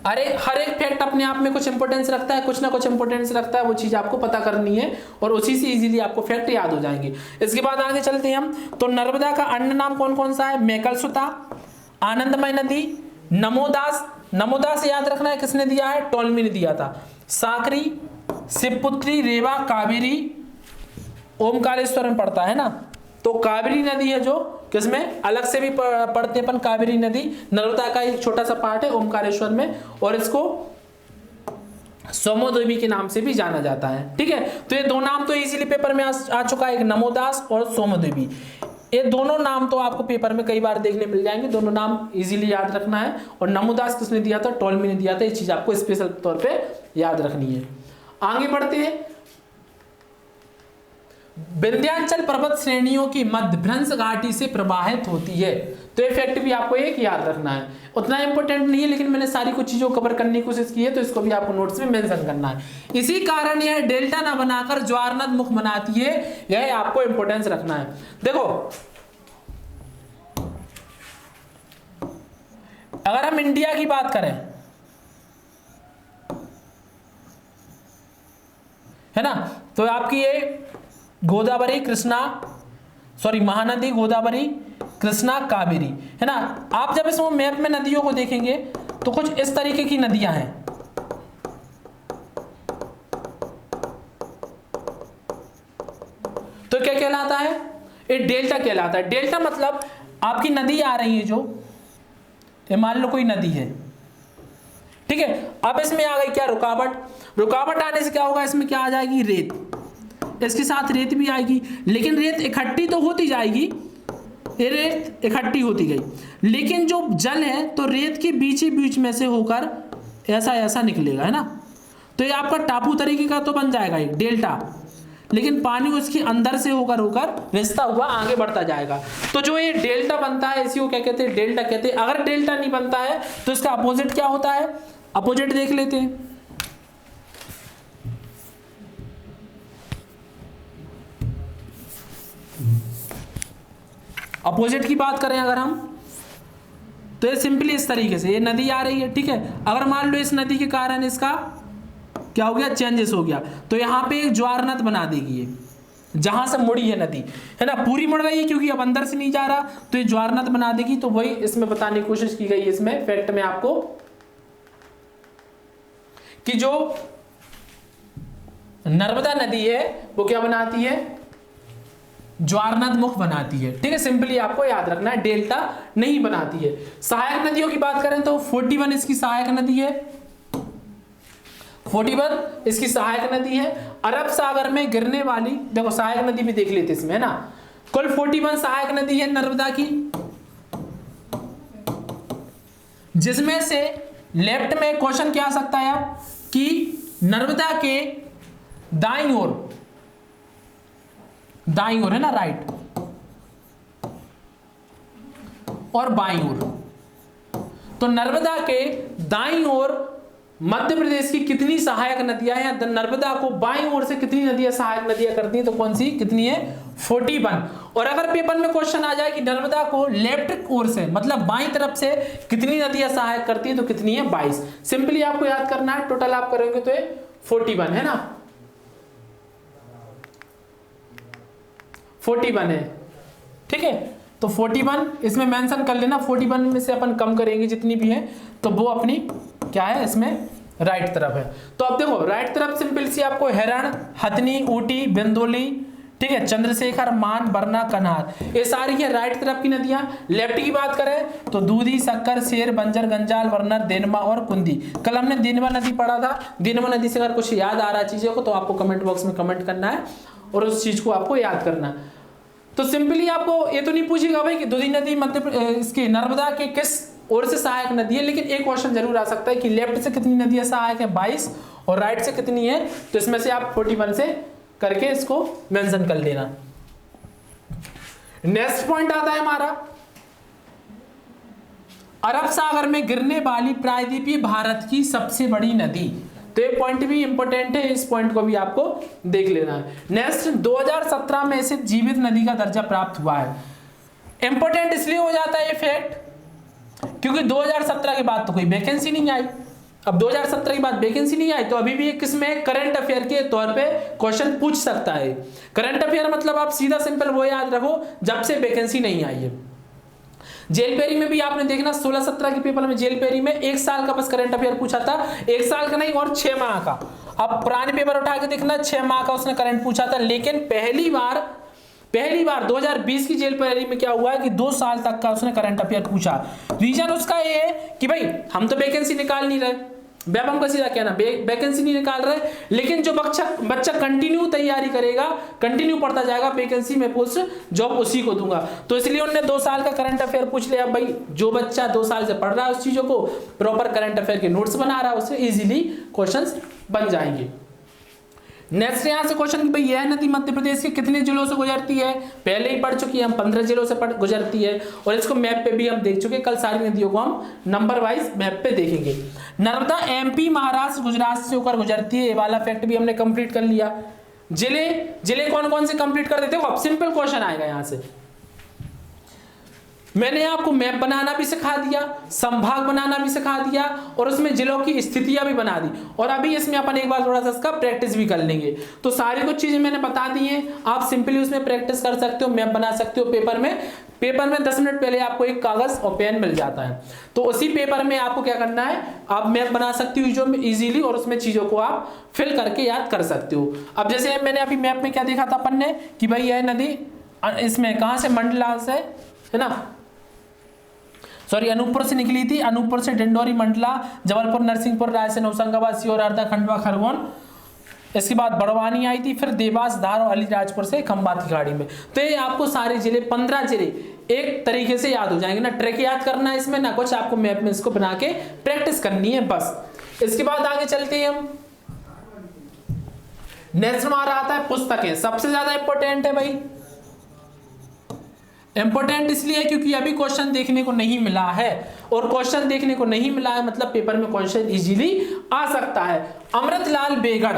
अरे हर एक फैक्ट अपने आप में कुछ इंपॉर्टेंस रखता है, कुछ ना कुछ इंपॉर्टेंस रखता है, वो चीज आपको पता करनी है और उसी से इजीली आपको फैक्ट याद हो जाएंगे। इसके बाद आगे चलते हैं हम, तो नर्मदा का अन्य नाम कौन कौन सा है, मैकलसुता, आनंदमय नदी, नमोदास, नमोदास याद रखना है किसने दिया है, टोलमी ने दिया था, साकरी, शिवपुत्री, रेवा, कावेरी, ओमकारेश्वर में पड़ता है ना, तो कावेरी नदी है जो किसमें अलग से भी पढ़ते हैं अपन, कावेरी नदी नर्मदा का एक छोटा सा पार्ट है ओमकारेश्वर में, और इसको सोमोदेवी के नाम से भी जाना जाता है। ठीक है, तो ये दो नाम तो इजीली पेपर में आ चुका है, एक नमोदास और सोमोदेवी। ये दोनों नाम तो आपको पेपर में कई बार देखने मिल जाएंगे, दोनों नाम इजीली याद रखना है। और नमोदास किसने दिया था, टोलमी ने दिया था, ये चीज आपको स्पेशल तौर पे याद रखनी है। आगे बढ़ते हैं, विंध्याचल पर्वत श्रेणियों की मध्य भ्रंश घाटी से प्रवाहित होती है, तो ये फैक्ट भी आपको एक याद रखना है, उतना इंपॉर्टेंट नहीं है लेकिन मैंने सारी कुछ चीजों को कवर करने की कोशिश की है, तो इसको भी आपको नोट्स में मेंशन करना है। इसी कारण यह डेल्टा ना बनाकर ज्वार नद मुख बनाती है, यह आपको इंपॉर्टेंस रखना है। देखो अगर हम इंडिया की बात करें, है ना, तो आपकी ये गोदावरी, कृष्णा, सॉरी महानदी, गोदावरी, कृष्णा, कावेरी, है ना। आप जब इस मैप में नदियों को देखेंगे तो कुछ इस तरीके की नदियां हैं, तो क्या कहलाता है, ये डेल्टा कहलाता है। डेल्टा मतलब आपकी नदी आ रही है, जो ये मान लो कोई नदी है, ठीक है, अब इसमें आ गई क्या, रुकावट, रुकावट आने से क्या होगा, इसमें क्या आ जाएगी, रेत, इसके साथ रेत भी आएगी, लेकिन रेत इकट्ठी तो होती जाएगी, ये रेत इकट्ठी होती गई, लेकिन जो जल है तो रेत के बीच बीच में से होकर ऐसा ऐसा निकलेगा, है ना, तो ये आपका टापू तरीके का तो बन जाएगा एक डेल्टा, लेकिन पानी उसके अंदर से होकर होकर रिश्ता हुआ आगे बढ़ता जाएगा। तो जो ये डेल्टा बनता है इसी को क्या कहते हैं, डेल्टा कहते हैं। अगर डेल्टा नहीं बनता है तो इसका अपोजिट क्या होता है, अपोजिट देख लेते हैं। अपोजिट की बात करें अगर हम, तो ये सिंपली इस तरीके से, ये नदी आ रही है, ठीक है, अगर मान लो इस नदी के कारण इसका क्या हो गया, चेंजेस हो गया, तो यहाँ पे एक ज्वार नद बना देगी ये, जहां से मुड़ी है नदी, है ना, पूरी मुड़ रही है क्योंकि अब अंदर से नहीं जा रहा, तो ये ज्वार नद बना देगी। तो वही इसमें बताने की कोशिश की गई है इसमें फैक्ट में आपको, कि जो नर्मदा नदी है वो क्या बनाती है, ज्वार नद मुख बनाती है। ठीक है, सिंपली आपको याद रखना है, डेल्टा नहीं बनाती है। सहायक नदियों की बात करें तो 41 इसकी सहायक नदी है, 41 इसकी सहायक नदी है। अरब सागर में गिरने वाली, देखो सहायक नदी भी देख लेते इसमें, है ना, कुल 41 सहायक नदी है नर्मदा की, जिसमें से लेफ्ट में क्वेश्चन क्या आ सकता है आप, कि नर्मदा के दाईं ओर है ना, राइट, और बाईं ओर, तो नर्मदा के दाईं ओर मध्य प्रदेश की कितनी सहायक नदियां हैं, नर्मदा को बाईं ओर से कितनी नदियां सहायक नदियां करती हैं, तो कौन सी कितनी है, 41। और अगर पेपर में क्वेश्चन आ जाए कि नर्मदा को लेफ्ट ओर से मतलब बाईं तरफ से कितनी नदियां सहायक करती है, तो कितनी है, 22। सिंपली आपको याद करना है, टोटल आप करोगे तो ये 41 है ना। 41 है, ठीक है। तो 41 इसमें मेंशन कर लेना, 41 में से अपन कम करेंगे जितनी भी है, तो वो अपनी क्या है इसमें राइट तरफ है। तो अब देखो राइट तरफ सिंपल सी आपको हिरण, हथनी, ऊटी, बिंदोली, ठीक है, चंद्रशेखर, मान, बरना, कन्हार, ये सारी है राइट तरफ की नदियां। लेफ्ट की बात करें तो दूधी, शक्कर, शेर, बंजर, गंजाल, वर्नर, देनमा और कुंदी। कल हमने देनमा नदी पढ़ा था। देनमा नदी से अगर कुछ याद आ रहा है चीजों को तो आपको कमेंट बॉक्स में कमेंट करना है और उस चीज को आपको याद करना है। तो सिंपली आपको ये तो नहीं पूछेगा भाई कि दूधी नदी मध्य इसके नर्मदा के किस ओर से सहायक नदी है, लेकिन एक क्वेश्चन जरूर आ सकता है कि लेफ्ट से कितनी नदियां सहायक है 22 और राइट से कितनी है, तो इसमें से आप 41 से करके इसको मेंशन कर लेना। नेक्स्ट पॉइंट आता है हमारा अरब सागर में गिरने वाली प्रायद्वीपीय भारत की सबसे बड़ी नदी। तो ये पॉइंट भी इंपॉर्टेंट है, इस पॉइंट को भी आपको देख लेना है। नेक्स्ट 2017 में इसे जीवित नदी का दर्जा प्राप्त हुआ है। इंपॉर्टेंट इसलिए हो जाता है ये फैक्ट क्योंकि 2017 के बाद तो कोई वैकेंसी नहीं आई। अब 2017 के बाद वैकेंसी नहीं आई तो अभी भी किसमें करंट अफेयर के तौर पे क्वेश्चन पूछ सकता है। करंट अफेयर मतलब आप सीधा सिंपल वो याद रखो जब से वैकेंसी नहीं आई है। जेल पेरी में भी आपने देखना 16-17 के पेपर में जेल पेरी में 1 साल का बस करंट अफेयर पूछा था, 1 साल का नहीं और 6 माह का। अब पुराने पेपर उठा के देखना 6 माह का उसने करंट पूछा था, लेकिन पहली बार 2020 की जेल पेरी में क्या हुआ है कि 2 साल तक का उसने करंट अफेयर पूछा। रीजन उसका ये है कि भाई हम तो वैकेंसी निकाल नहीं रहे, हम का सीधा कहना वैकेंसी नहीं निकाल रहे, लेकिन जो बच्चा कंटिन्यू तैयारी करेगा, कंटिन्यू पढ़ता जाएगा, वैकेंसी में पोस्ट जॉब उसी को दूंगा। तो इसलिए उन्होंने 2 साल का करंट अफेयर पूछ लिया। भाई जो बच्चा 2 साल से पढ़ रहा है उस चीजों को प्रॉपर करंट अफेयर के नोट्स बना रहा है उससे इजीली क्वेश्चंस बन जाएंगे। नेक्स्ट यहां से क्वेश्चन भाई यह नदी मध्य प्रदेश के कितने जिलों से गुजरती है, पहले ही पढ़ चुकी है हम, 15 जिलों से गुजरती है और इसको मैप पे भी हम देख चुके। कल सारी नदियों को हम नंबर वाइज मैप पे देखेंगे। नर्मदा एमपी, महाराष्ट्र, गुजरात से होकर गुजरती है, ये वाला फैक्ट भी हमने कंप्लीट कर लिया। जिले कौन कौन से कंप्लीट कर देते हो, अब सिंपल क्वेश्चन आएगा यहां से। मैंने आपको मैप बनाना भी सिखा दिया, संभाग बनाना भी सिखा दिया और उसमें जिलों की स्थितियां भी बना दी, और अभी इसमें अपन एक बार थोड़ा सा इसका प्रैक्टिस भी कर लेंगे। तो सारी कुछ चीजें मैंने बता दी हैं, आप सिंपली उसमें प्रैक्टिस कर सकते हो, मैप बना सकते हो। पेपर में 10 मिनट पहले आपको एक कागज और पेन मिल जाता है, तो उसी पेपर में आपको क्या करना है, आप मैप बना सकते हो जो इजीली, और उसमें चीजों को आप फिल करके याद कर सकते हो। अब जैसे मैंने अभी मैप में क्या देखा था अपन ने कि भाई यह नदी इसमें कहां से, मंडला से है ना, सॉरी अनूपपुर से निकली थी, अनूपपुर से डिंडोरी, मंडला, जबलपुर, नरसिंहपुर, रायसेन, होशंगाबाद, सीहोर, हरदा, खंडवा, खरगोन, इसके बाद बड़वानी आई थी, फिर देवास, धार और अलीराजपुर से खंभात की खाड़ी में। तो ये आपको सारे जिले 15 जिले एक तरीके से याद हो जाएंगे ना, ट्रैक याद करना है इसमें ना कुछ, आपको मैप में इसको बना के प्रैक्टिस करनी है बस। इसके बाद आगे चलते हैं हम। नेक्स्ट हमारा आता है पुस्तकें, सबसे ज्यादा इंपॉर्टेंट है भाई। इंपॉर्टेंट इसलिए है क्योंकि अभी क्वेश्चन देखने को नहीं मिला है, और क्वेश्चन देखने को नहीं मिला है मतलब पेपर में क्वेश्चन इजीली आ सकता है। अमृतलाल बेगड़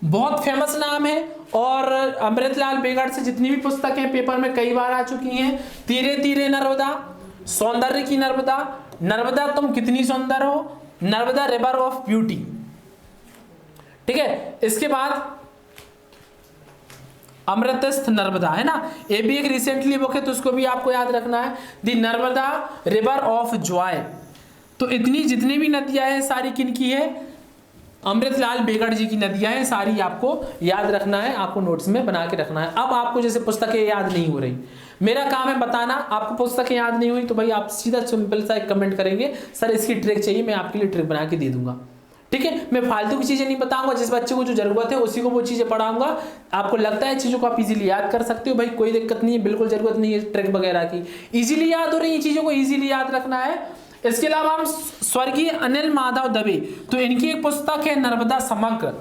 बहुत फेमस नाम है, और अमृतलाल बेगड़ से जितनी भी पुस्तकें पेपर में कई बार आ चुकी हैं, तीरे तीरे नर्मदा, सौंदर्य की नर्मदा, नर्मदा तुम कितनी सुंदर हो, नर्मदा रिवर ऑफ ब्यूटी, ठीक है। इसके बाद अमृतस्थ नर्मदा है ना, ये भी एक रिसेंटली बुक है तो उसको भी आपको याद रखना है, दी नर्मदा रिवर ऑफ जॉय। तो इतनी जितनी भी नदियां हैं सारी किनकी है, अमृतलाल बेगड़ जी की नदियां हैं, सारी आपको याद रखना है, आपको नोट्स में बना के रखना है। अब आपको जैसे पुस्तकें याद नहीं हो रही, मेरा काम है बताना, आपको पुस्तकें याद नहीं हुई तो भाई आप सीधा सिंपल सा एक कमेंट करेंगे, सर इसकी ट्रिक चाहिए, मैं आपके लिए ट्रिक बना के दे दूंगा, ठीक है। मैं फालतू की चीजें नहीं बताऊंगा, जिस बच्चे को जो जरूरत है उसी को वो चीजें पढ़ाऊंगा। आपको लगता है चीजों को आप इजीली याद कर सकते हो, भाई कोई दिक्कत नहीं है, बिल्कुल जरूरत नहीं है ट्रिक वगैरह की, इजीली याद हो रही है, चीजों को इजीली याद रखना है। इसके अलावा हम स्वर्गीय अनिल माधव दवे, तो इनकी एक पुस्तक है नर्मदा समग्र,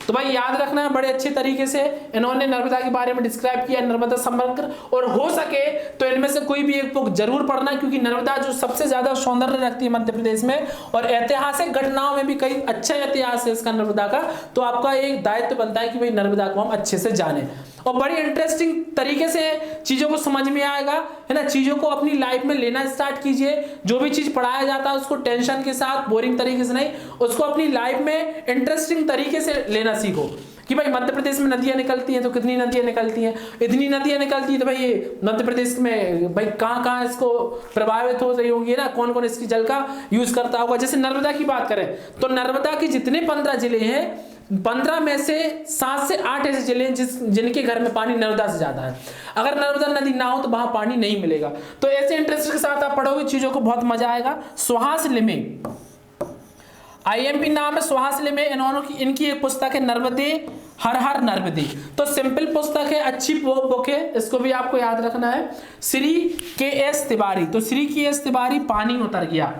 तो भाई याद रखना है, बड़े अच्छे तरीके से इन्होंने नर्मदा के बारे में डिस्क्राइब किया, नर्मदा समग्र, और हो सके तो इनमें से कोई भी एक बुक जरूर पढ़ना, क्योंकि नर्मदा जो सबसे ज्यादा सौंदर्य रखती है मध्य प्रदेश में, और ऐतिहासिक घटनाओं में भी कई अच्छा इतिहास है इसका नर्मदा का, तो आपका एक दायित्व बनता है कि भाई नर्मदा को हम अच्छे से जाने, और बड़ी इंटरेस्टिंग तरीके से चीजों को समझ में आएगा, है ना। चीजों को अपनी लाइफ में लेना स्टार्ट कीजिए, जो भी चीज पढ़ाया जाता है उसको टेंशन के साथ, बोरिंग तरीके से नहीं, उसको अपनी लाइफ में इंटरेस्टिंग तरीके से लेना सीखो, कि भाई मध्य प्रदेश में नदियां निकलती हैं तो कितनी नदियां निकलती हैं, इतनी नदियां निकलती हैं तो भाई ये मध्य प्रदेश में भाई कहाँ कहाँ इसको प्रभावित हो रही होंगी ना, कौन कौन इसकी जल का यूज करता होगा। जैसे नर्मदा की बात करें तो नर्मदा के जितने 15 जिले हैं, 15 में से 7 से 8 ऐसे जिले हैं जिनके घर में पानी नर्मदा से ज्यादा है। अगर नर्मदा नदी ना हो तो वहां पानी नहीं मिलेगा। तो ऐसे इंटरेस्ट के साथ आप पढ़ोगे चीजों को, बहुत मजा आएगा। सुहास लिमे, IMP नाम है सुहास लिमे, इनकी एक पुस्तक है नर्मदे हर हर नर्मदे। तो सिंपल पुस्तक है, अच्छी बुक है, इसको भी आपको याद रखना है। श्री KS तिवारी, तो श्री KS तिवारी पानी उतर गया,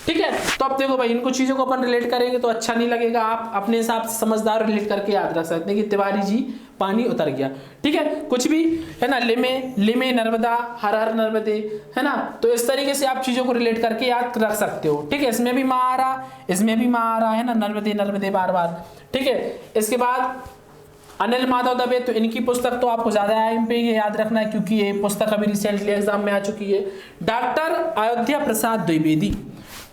ठीक है। तो अब देखो भाई इनको चीजों को अपन रिलेट करेंगे तो अच्छा नहीं लगेगा, आप अपने हिसाब से समझदार रिलेट करके याद रख सकते हैं कि तिवारी जी पानी उतर गया, ठीक है। कुछ भी है ना, लिमे नर्मदा हर हर नर्मदे, है ना। तो इस तरीके से आप चीजों को रिलेट करके याद रख सकते हो, ठीक है। इसमें भी माँ आ रहा, इसमें भी माँ आ रहा है ना, नर्मदे नर्मदे बार बार, ठीक है। इसके बाद अनिल माधव दबे, तो इनकी पुस्तक तो आपको ज्यादा IMP याद रखना है क्योंकि ये पुस्तक अभी रिसेंटली एग्जाम में आ चुकी है। डॉक्टर अयोध्या प्रसाद द्विवेदी,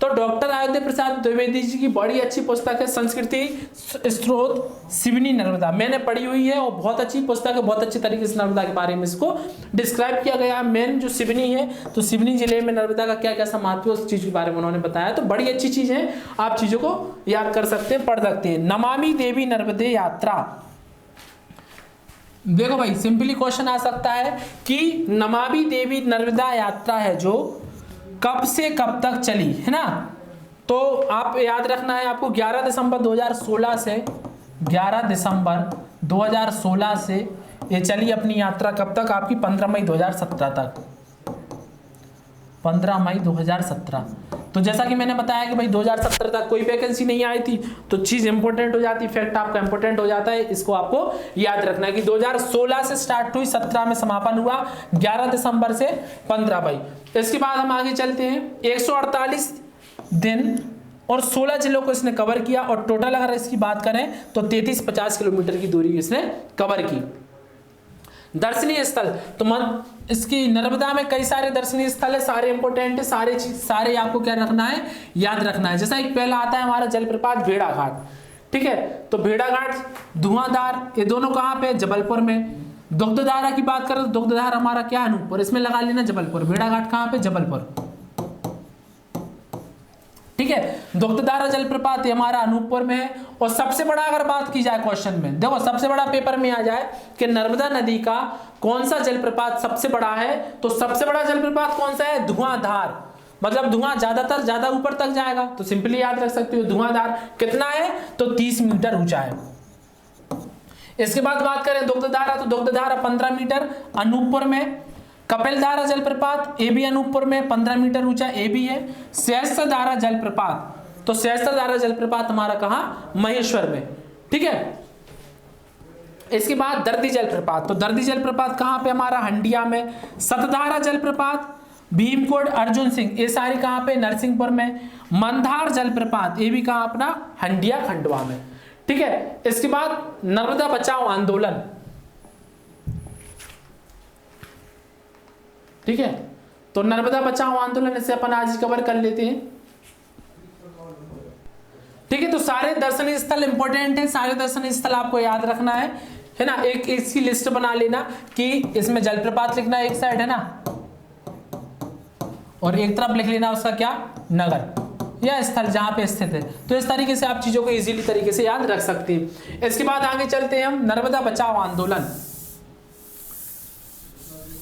तो डॉक्टर अयोध्या प्रसाद द्विवेदी जी की बड़ी अच्छी पुस्तक है संस्कृति स्रोत सिवनी नर्मदा, मैंने पढ़ी हुई है और बहुत अच्छी पुस्तक है, बहुत अच्छे तरीके से नर्मदा के बारे में इसको डिस्क्राइब किया गया। मेन जो सिवनी है, तो सिवनी जिले में नर्मदा का क्या क्या महत्व है उस चीज के बारे में उन्होंने बताया। तो बड़ी अच्छी चीज है, आप चीजों को याद कर सकते हैं, पढ़ सकते हैं। नमामि देवी नर्मदे यात्रा, देखो भाई सिंपली क्वेश्चन आ सकता है कि नमामि देवी नर्मदा यात्रा है जो कब से कब तक चली, है ना। तो आप याद रखना है आपको 11 दिसंबर 2016 से 11 दिसंबर 2016 से ये चली अपनी यात्रा, कब तक आपकी 15 मई 2017 तक, 15 मई 2017। तो जैसा कि मैंने बताया कि भाई 2017 तक कोई वैकेंसी नहीं आई थी, तो चीज इंपॉर्टेंट हो जाती है, फैक्ट आपका इंपॉर्टेंट हो जाता है। इसको आपको याद रखना है कि 2016 से स्टार्ट हुई, 17 में समापन हुआ, 11 दिसंबर से 15 मई। इसके बाद हम आगे चलते हैं। 148 दिन और 16 जिलों को इसने कवर किया और टोटल अगर इसकी बात करें तो 3350 किलोमीटर की दूरी इसने कवर की। दर्शनीय स्थल, तो इसकी नर्मदा में कई सारे दर्शनीय स्थल है, सारे इंपॉर्टेंट है, सारे आपको क्या रखना है, याद रखना है। जैसा एक पहला आता है हमारा जलप्रपात भेड़ा घाट, ठीक है। तो भेड़ा घाट, धुआंधार, ये दोनों कहाँ पे, जबलपुर में। दुग्धधारा की बात करें तो दुग्धधार हमारा क्या है, अनूपपुर, इसमें लगा लेना जबलपुर। भेड़ा घाट कहाँ पे, जबलपुर, ठीक है। दुग्धधारा जलप्रपात ये हमारा अनूपपुर में है। और सबसे बड़ा अगर बात की जाए क्वेश्चन में, देखो सबसे बड़ा पेपर में आ जाए कि नर्मदा नदी का कौन सा जलप्रपात सबसे बड़ा है, तो सबसे बड़ा जलप्रपात कौन सा है, धुआंधार, मतलब धुआं ज्यादा ऊपर तक जाएगा, तो सिंपली याद रख सकते हो धुआंधार कितना है, तो 30 मीटर ऊंचा है। इसके बाद बात करें दुग्धधारा, तो दुग्धधारा 15 मीटर अनूपपुर में। कपिलधारा जलप्रपात ये भी अनूपपुर में 15 मीटर ऊंचा, ये भी है। सहस्त्रधारा जलप्रपात, तो सहस्त्रधारा जलप्रपात हमारा कहाँ, महेश्वर में, ठीक है। इसके बाद दर्दी जलप्रपात, तो दर्दी जलप्रपात कहाँ पे हमारा, हंडिया में। सतधारा जलप्रपात, भीमकोट, अर्जुन सिंह, ये सारी कहाँ पे, नरसिंहपुर में। मंदार जलप्रपात ये भी कहाँ अपना, हंडिया खंडवा में, ठीक है। इसके बाद नर्मदा बचाओ आंदोलन, ठीक है। तो नर्मदा बचाओ आंदोलन इसे अपन आज ही कवर कर लेते हैं, ठीक है। तो सारे दर्शनीय स्थल इंपॉर्टेंट है, सारे दर्शनीय स्थल आपको याद रखना है ना। एक इसकी लिस्ट बना लेना कि इसमें जलप्रपात लिखना एक साइड है ना, और एक तरफ लिख लेना उसका क्या, नगर या स्थल जहां पे स्थित है। तो इस तरीके से आप चीजों को इजीली तरीके से याद रख सकते हैं। इसके बाद आगे चलते हैं हम, नर्मदा बचाओ आंदोलन।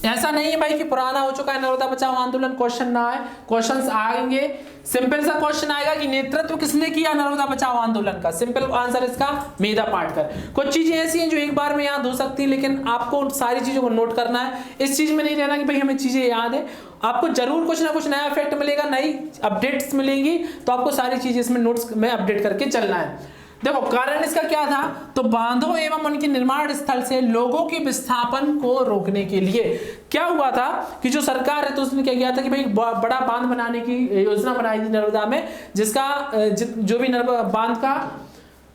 ऐसा नहीं है भाई कि पुराना हो चुका है नर्मदा बचाओ आंदोलन, क्वेश्चन ना आए, क्वेश्चंस आएंगे। सिंपल सा क्वेश्चन आएगा कि नेतृत्व किसने किया नर्मदा बचाओ आंदोलन का, सिंपल आंसर इसका मेधा पाटकर। कुछ चीजें ऐसी हैं जो एक बार में याद हो सकती है, लेकिन आपको सारी चीजों को नोट करना है। इस चीज में नहीं रहना कि भाई हमें चीजें याद है, आपको जरूर कुछ ना कुछ नया फैक्ट मिलेगा, नई अपडेट्स मिलेंगी, तो आपको सारी चीजें इसमें नोट्स में अपडेट करके चलना है। देखो कारण इसका क्या था, तो बांधों एवं उनके निर्माण स्थल से लोगों के विस्थापन को रोकने के लिए क्या हुआ था कि जो सरकार है तो उसने क्या किया था कि भाई बड़ा बांध बनाने की योजना बनाई थी नर्मदा में, जिसका जो भी बांध का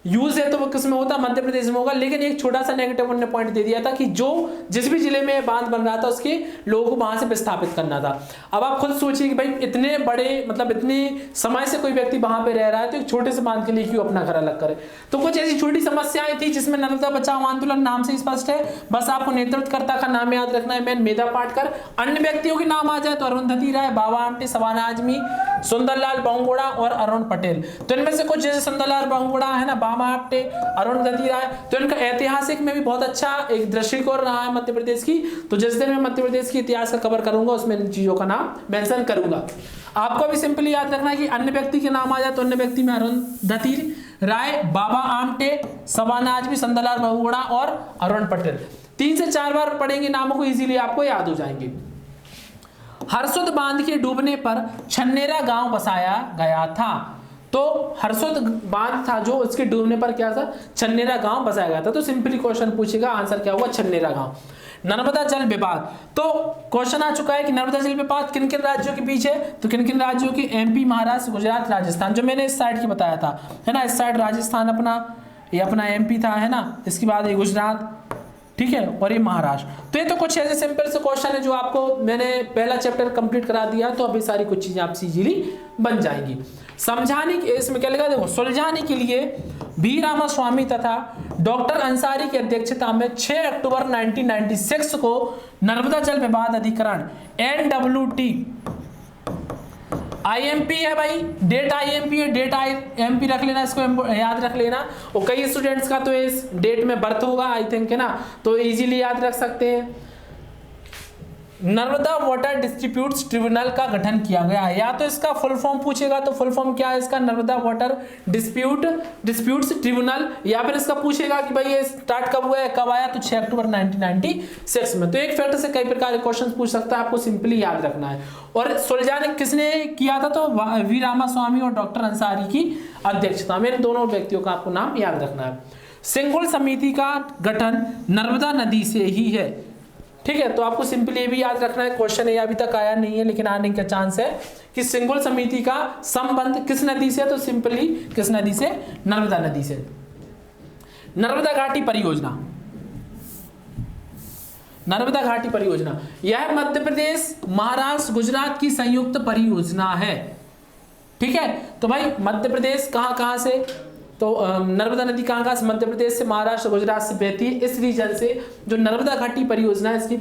यूज है तो वो किस में होता, मध्य प्रदेश में होगा। लेकिन एक छोटा सा नेगेटिव उन्होंने पॉइंट दे दिया था कि जो जिस भी जिले में बांध बन रहा था उसके लोगों को वहां से विस्थापित करना था। अब आप खुद सोचिए कि भाई इतने बड़े मतलब इतने समय से कोई व्यक्ति वहां पे रह रहा है तो एक छोटे से बांध के लिए क्यों अपना घर अलग करे। तो कुछ ऐसी छोटी समस्याएं थी जिसमें नर्मदा बचाओ आंदोलन नाम से स्पष्ट है। बस आपको नेतृत्वकर्ता का नाम याद रखना है, मेन मेधा पाटकर। अन्य व्यक्तियों के नाम आ जाए तो अरुंधति राय, बाबा आमटे, शबाना आजमी, सुंदरलाल बहुगुणा और अरुण पटेल। तो इनमें से कुछ जैसे सुंदरलाल बहुगुणा है ना, बाबा आमटे, अरुंधति राय, तो इनका ऐतिहासिक में भी बहुत अच्छा एक दृष्टिकोण रहा है मध्य प्रदेश की। तो जिस दिन मैं मध्य प्रदेश की इतिहास का कवर करूंगा उसमें इन चीजों का नाम मेंशन करूंगा। आपको भी सिंपली याद रखना है कि अन्य व्यक्ति के नाम आ जाए तो अन्य व्यक्ति में अरुंधति राय, बाबा आमटे, शबाना आजमी, सुंदरलाल बहुगुणा और अरुण पटेल। 3 से 4 बार पढ़ेंगे नामों को, इजीली आपको याद हो जाएंगे। हरसुद बांध के डूबने पर छन्नेरा गांव बसाया गया था। तो हरसुद बांध था जो उसके डूबने पर क्या था, छन्नेरा गांव बसाया गया था। तो सिंपली क्वेश्चन पूछेगा, आंसर क्या हुआ, छन्नेरा गांव। नर्मदा जल विवाद, तो क्वेश्चन आ चुका है कि नर्मदा जल विवाद किन किन राज्यों के बीच है, तो किन किन राज्यों की, एमपी, महाराष्ट्र, गुजरात, राजस्थान, जो मैंने इस साइड की बताया था, है ना। इस साइड राजस्थान अपना, ये अपना एमपी था, है ना। इसके बाद ये गुजरात, ठीक है, और ये महाराष्ट्र। तो ये तो कुछ ऐसे सिंपल से क्वेश्चन है जो आपको मैंने पहला चैप्टर कंप्लीट करा दिया, तो अभी सारी कुछ चीजें आपसे इजीली बन जाएंगी। समझाने के, इसमें क्या लिखा देखो, सुलझाने के लिए वी रामास्वामी तथा डॉक्टर अंसारी की अध्यक्षता में 6 अक्टूबर 1996 को नर्मदा जल विवाद अधिकरण NWT, IMP है भाई, डेट IMP है, डेट IMP रख लेना, इसको याद रख लेना। और कई स्टूडेंट्स का तो इस डेट में बर्थ होगा आई थिंक, है ना, तो इजीली याद रख सकते हैं। नर्मदा वाटर डिस्ट्रीब्यूट्स ट्रिब्यूनल का गठन किया गया है, या तो इसका फुल फॉर्म पूछेगा तो फुल फॉर्म क्या है इसका, नर्मदा वाटर डिस्प्यूट्स ट्रिब्यूनल, या फिर इसका पूछेगा कि भाई ये स्टार्ट कब हुआ है, कब आया, तो 6 अक्टूबर 1996 में। तो एक फैक्टर से कई प्रकार के क्वेश्चन पूछ सकता है, आपको सिंपली याद रखना है। और सुलझाने किसने किया था, तो वी रामास्वामी और डॉक्टर अंसारी की अध्यक्षता में, दोनों व्यक्तियों का आपको नाम याद रखना है। सिंघुल समिति का गठन नर्मदा नदी से ही है, ठीक है। तो आपको सिंपली ये भी याद रखना है, क्वेश्चन ये अभी तक आया नहीं है लेकिन आने का चांस है कि सिंघुल समिति का संबंध किस नदी से, तो सिंपली किस नदी से, नर्मदा नदी से। नर्मदा घाटी परियोजना, नर्मदा घाटी परियोजना यह मध्य प्रदेश, महाराष्ट्र, गुजरात की संयुक्त परियोजना है, ठीक है। तो भाई मध्य प्रदेश कहां से, तो नर्मदा नदी कहां से, मध्य प्रदेश से, महाराष्ट्र, गुजरात से बहती है। इस रीजन से जो नर्मदा घाटी परियोजना है इसकी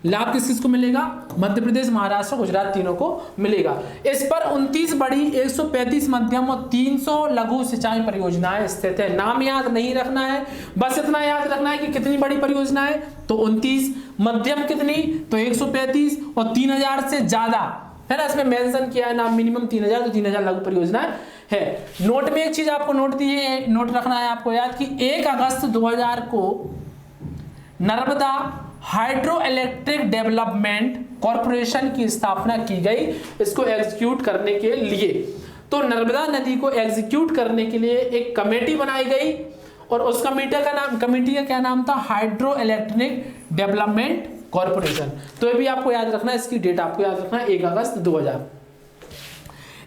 लाभ किस को मिलेगा, मध्य प्रदेश, महाराष्ट्र, गुजरात तीनों को मिलेगा। इस पर 29 बड़ी, 135 मध्यम और 300 लघु सिंचाई परियोजनाएं स्थित है। नाम याद नहीं रखना है, बस इतना याद रखना है कि कितनी बड़ी परियोजना है, तो 29, मध्यम कितनी, तो 135 और 3000 से ज्यादा, है ना। इसमें मेंशन किया है नाम मिनिमम 3000, तो 3000 लघु परियोजना है। नोट में एक चीज आपको नोट दी है, नोट रखना है आपको याद कि 1 अगस्त 2000 को Narmada hydro electric development corporation की स्थापना की गई, इसको एग्जीक्यूट करने के लिए। तो नर्मदा नदी को एग्जीक्यूट करने के लिए एक कमेटी बनाई गई और उस कमेटी का क्या नाम था, हाइड्रो इलेक्ट्रिक डेवलपमेंट कॉर्पोरेशन। तो ये भी आपको याद रखना है, इसकी डेट आपको याद रखना है 1 अगस्त 2000।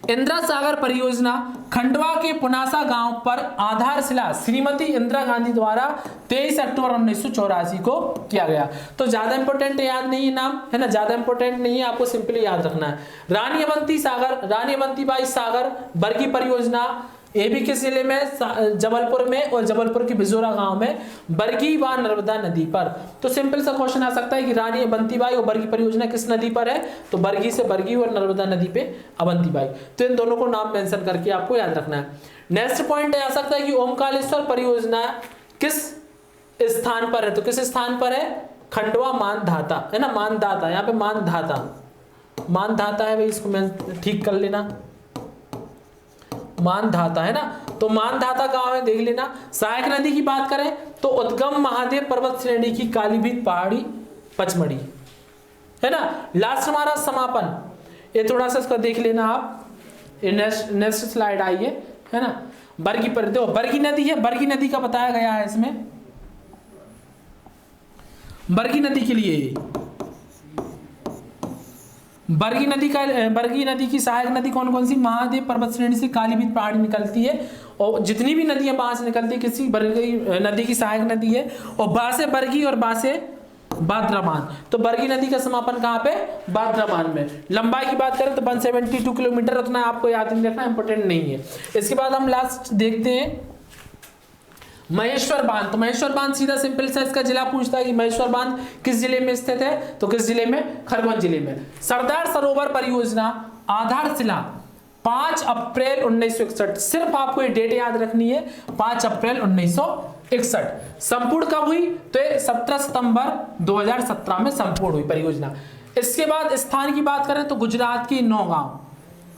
इंदिरा सागर परियोजना खंडवा के पुनासा गांव पर आधारशिला श्रीमती इंदिरा गांधी द्वारा 23 अक्टूबर 1984 को किया गया। तो ज्यादा इंपॉर्टेंट याद नहीं है नाम, है ना, ज्यादा इंपॉर्टेंट नहीं है, आपको सिंपली याद रखना है। रानी अवंतीबाई सागर बर्गी परियोजना, ये भी किस जिले में, जबलपुर में, और जबलपुर के बिजोरा गांव में, बरगी व नर्मदा नदी पर। तो सिंपल सा क्वेश्चन आ सकता है कि रानी अवंतीबाई और बरगी परियोजना किस नदी पर है, तो बरगी से बरगी और नर्मदा नदी पे अवंतीबाई। तो इन दोनों को नाम मेंशन करके आपको याद रखना है। नेक्स्ट पॉइंट आ सकता है कि ओमकारेश्वर परियोजना किस स्थान पर है, तो किस स्थान पर है, खंडवा मानधाता, है ना, मानधाता, यहाँ पे मानधाता है भाई, इसको मैं ठीक कर लेना, मानधाता, है ना। तो मानधाता गांव है, देख लेना। सहायक नदी की बात करें तो उद्गम महादेव पर्वत श्रेणी की कालीभीत पहाड़ी पचमढ़ी, है ना। लास्ट हमारा समापन, ये थोड़ा सा इसका देख लेना आप, नेक्स्ट स्लाइड आइए, है ना। बरगी पर देखो, बरगी नदी है, बरगी नदी का बताया गया है इसमें, बरगी नदी के लिए बरगी नदी की सहायक नदी कौन कौन सी? महादेव पर्वत श्रेणी से कालीभीत पहाड़ी निकलती है, और जितनी भी नदियां वहां से निकलती है किसी बरगी नदी की सहायक नदी है, और बा से बरगी और बा से बाद्राबान। तो बरगी नदी का समापन कहाँ पे? बाद्राबान में। लंबाई की बात करें तो 172 किलोमीटर, उतना आपको याद नहीं रखना, इंपोर्टेंट नहीं है। इसके बाद हम लास्ट देखते हैं महेश्वर बांध। तो महेश्वर बांध सीधा सिंपल सा इसका जिला पूछता है कि महेश्वर बांध किस जिले में स्थित है, तो किस जिले में? खरगोन जिले में। सरदार सरोवर परियोजना आधारशिला 5 अप्रैल 1961, सिर्फ आपको ये डेट याद रखनी है, 5 अप्रैल 1961। संपूर्ण कब हुई? तो 17 सितंबर 2017 में संपूर्ण हुई परियोजना। इसके बाद स्थान की बात करें तो गुजरात की नौगांव,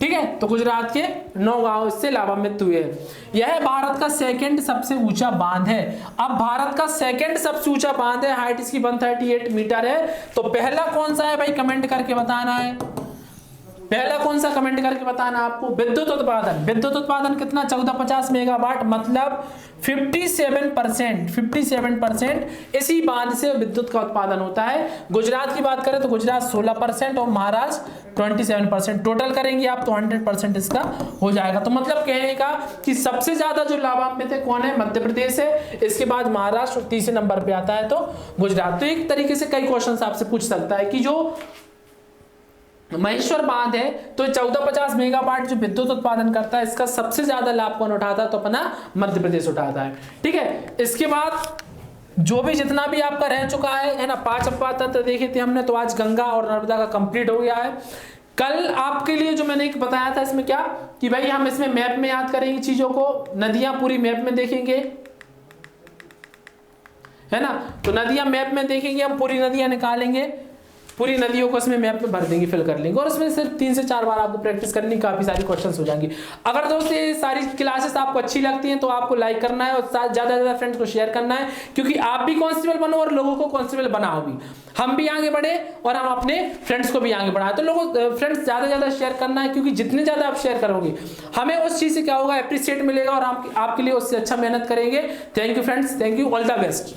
ठीक है, तो गुजरात के नौगांव इससे लाभान्वित हुए। यह भारत का सेकंड सबसे ऊंचा बांध है। अब भारत का सेकंड सबसे ऊंचा बांध है, हाइट इसकी 138 मीटर है। तो पहला कौन सा है भाई? कमेंट करके बताना है। पहला कौन सा? कमेंट करके बताना आपको। विद्युत उत्पादन, विद्युत उत्पादन कितना? 1450 मेगावाट, मतलब 57% इसी बांध से विद्युत का उत्पादन होता है। गुजरात की बात करें तो गुजरात 16% और महाराष्ट्र 27%। टोटल करेंगे आप तो 100% इसका हो जाएगा। तो मतलब कहने का कि सबसे ज्यादा जो लाभान्वित है कौन है? मध्य प्रदेश है, इसके बाद महाराष्ट्र, तीसरे नंबर पे आता है तो गुजरात। तो एक तरीके से कई क्वेश्चन आपसे पूछ सकता है कि जो महेश्वर बांध है तो 1450 मेगावाट जो विद्युत उत्पादन करता है, इसका सबसे ज्यादा लाभ कौन उठाता है? तो अपना मध्य प्रदेश उठाता है, ठीक है। इसके बाद जो भी जितना भी आपका रह चुका है ना, 5 अपवाद तंत्र देखे थे हमने, तो आज गंगा और नर्मदा का कंप्लीट हो गया है। कल आपके लिए जो मैंने एक बताया था इसमें क्या कि भाई हम इसमें मैप में याद करेंगे चीजों को, नदियां पूरी मैप में देखेंगे, है ना। तो नदियां मैप में देखेंगे, हम पूरी नदियां निकालेंगे, पूरी नदियों को इसमें मैप में भर देंगे, फिल कर लेंगे, और इसमें सिर्फ 3 से 4 बार आपको प्रैक्टिस करनी, काफी सारी क्वेश्चंस हो जाएंगी। अगर दोस्तों ये सारी क्लासेस आपको अच्छी लगती हैं तो आपको लाइक करना है और ज्यादा से ज्यादा फ्रेंड्स को शेयर करना है, क्योंकि आप भी कांस्टेबल बनो और लोगों को कांस्टेबल बनाओ भी, हम भी आगे बढ़े और हम अपने फ्रेंड्स को भी आगे बढ़ाए। तो लोगों फ्रेंड्स ज्यादा से ज्यादा शेयर करना है, क्योंकि जितने ज्यादा आप शेयर करोगे हमें उस चीज से क्या होगा? अप्रिशिएट मिलेगा और हम आपके लिए उससे अच्छा मेहनत करेंगे। Thank you friends, thank you, all the best.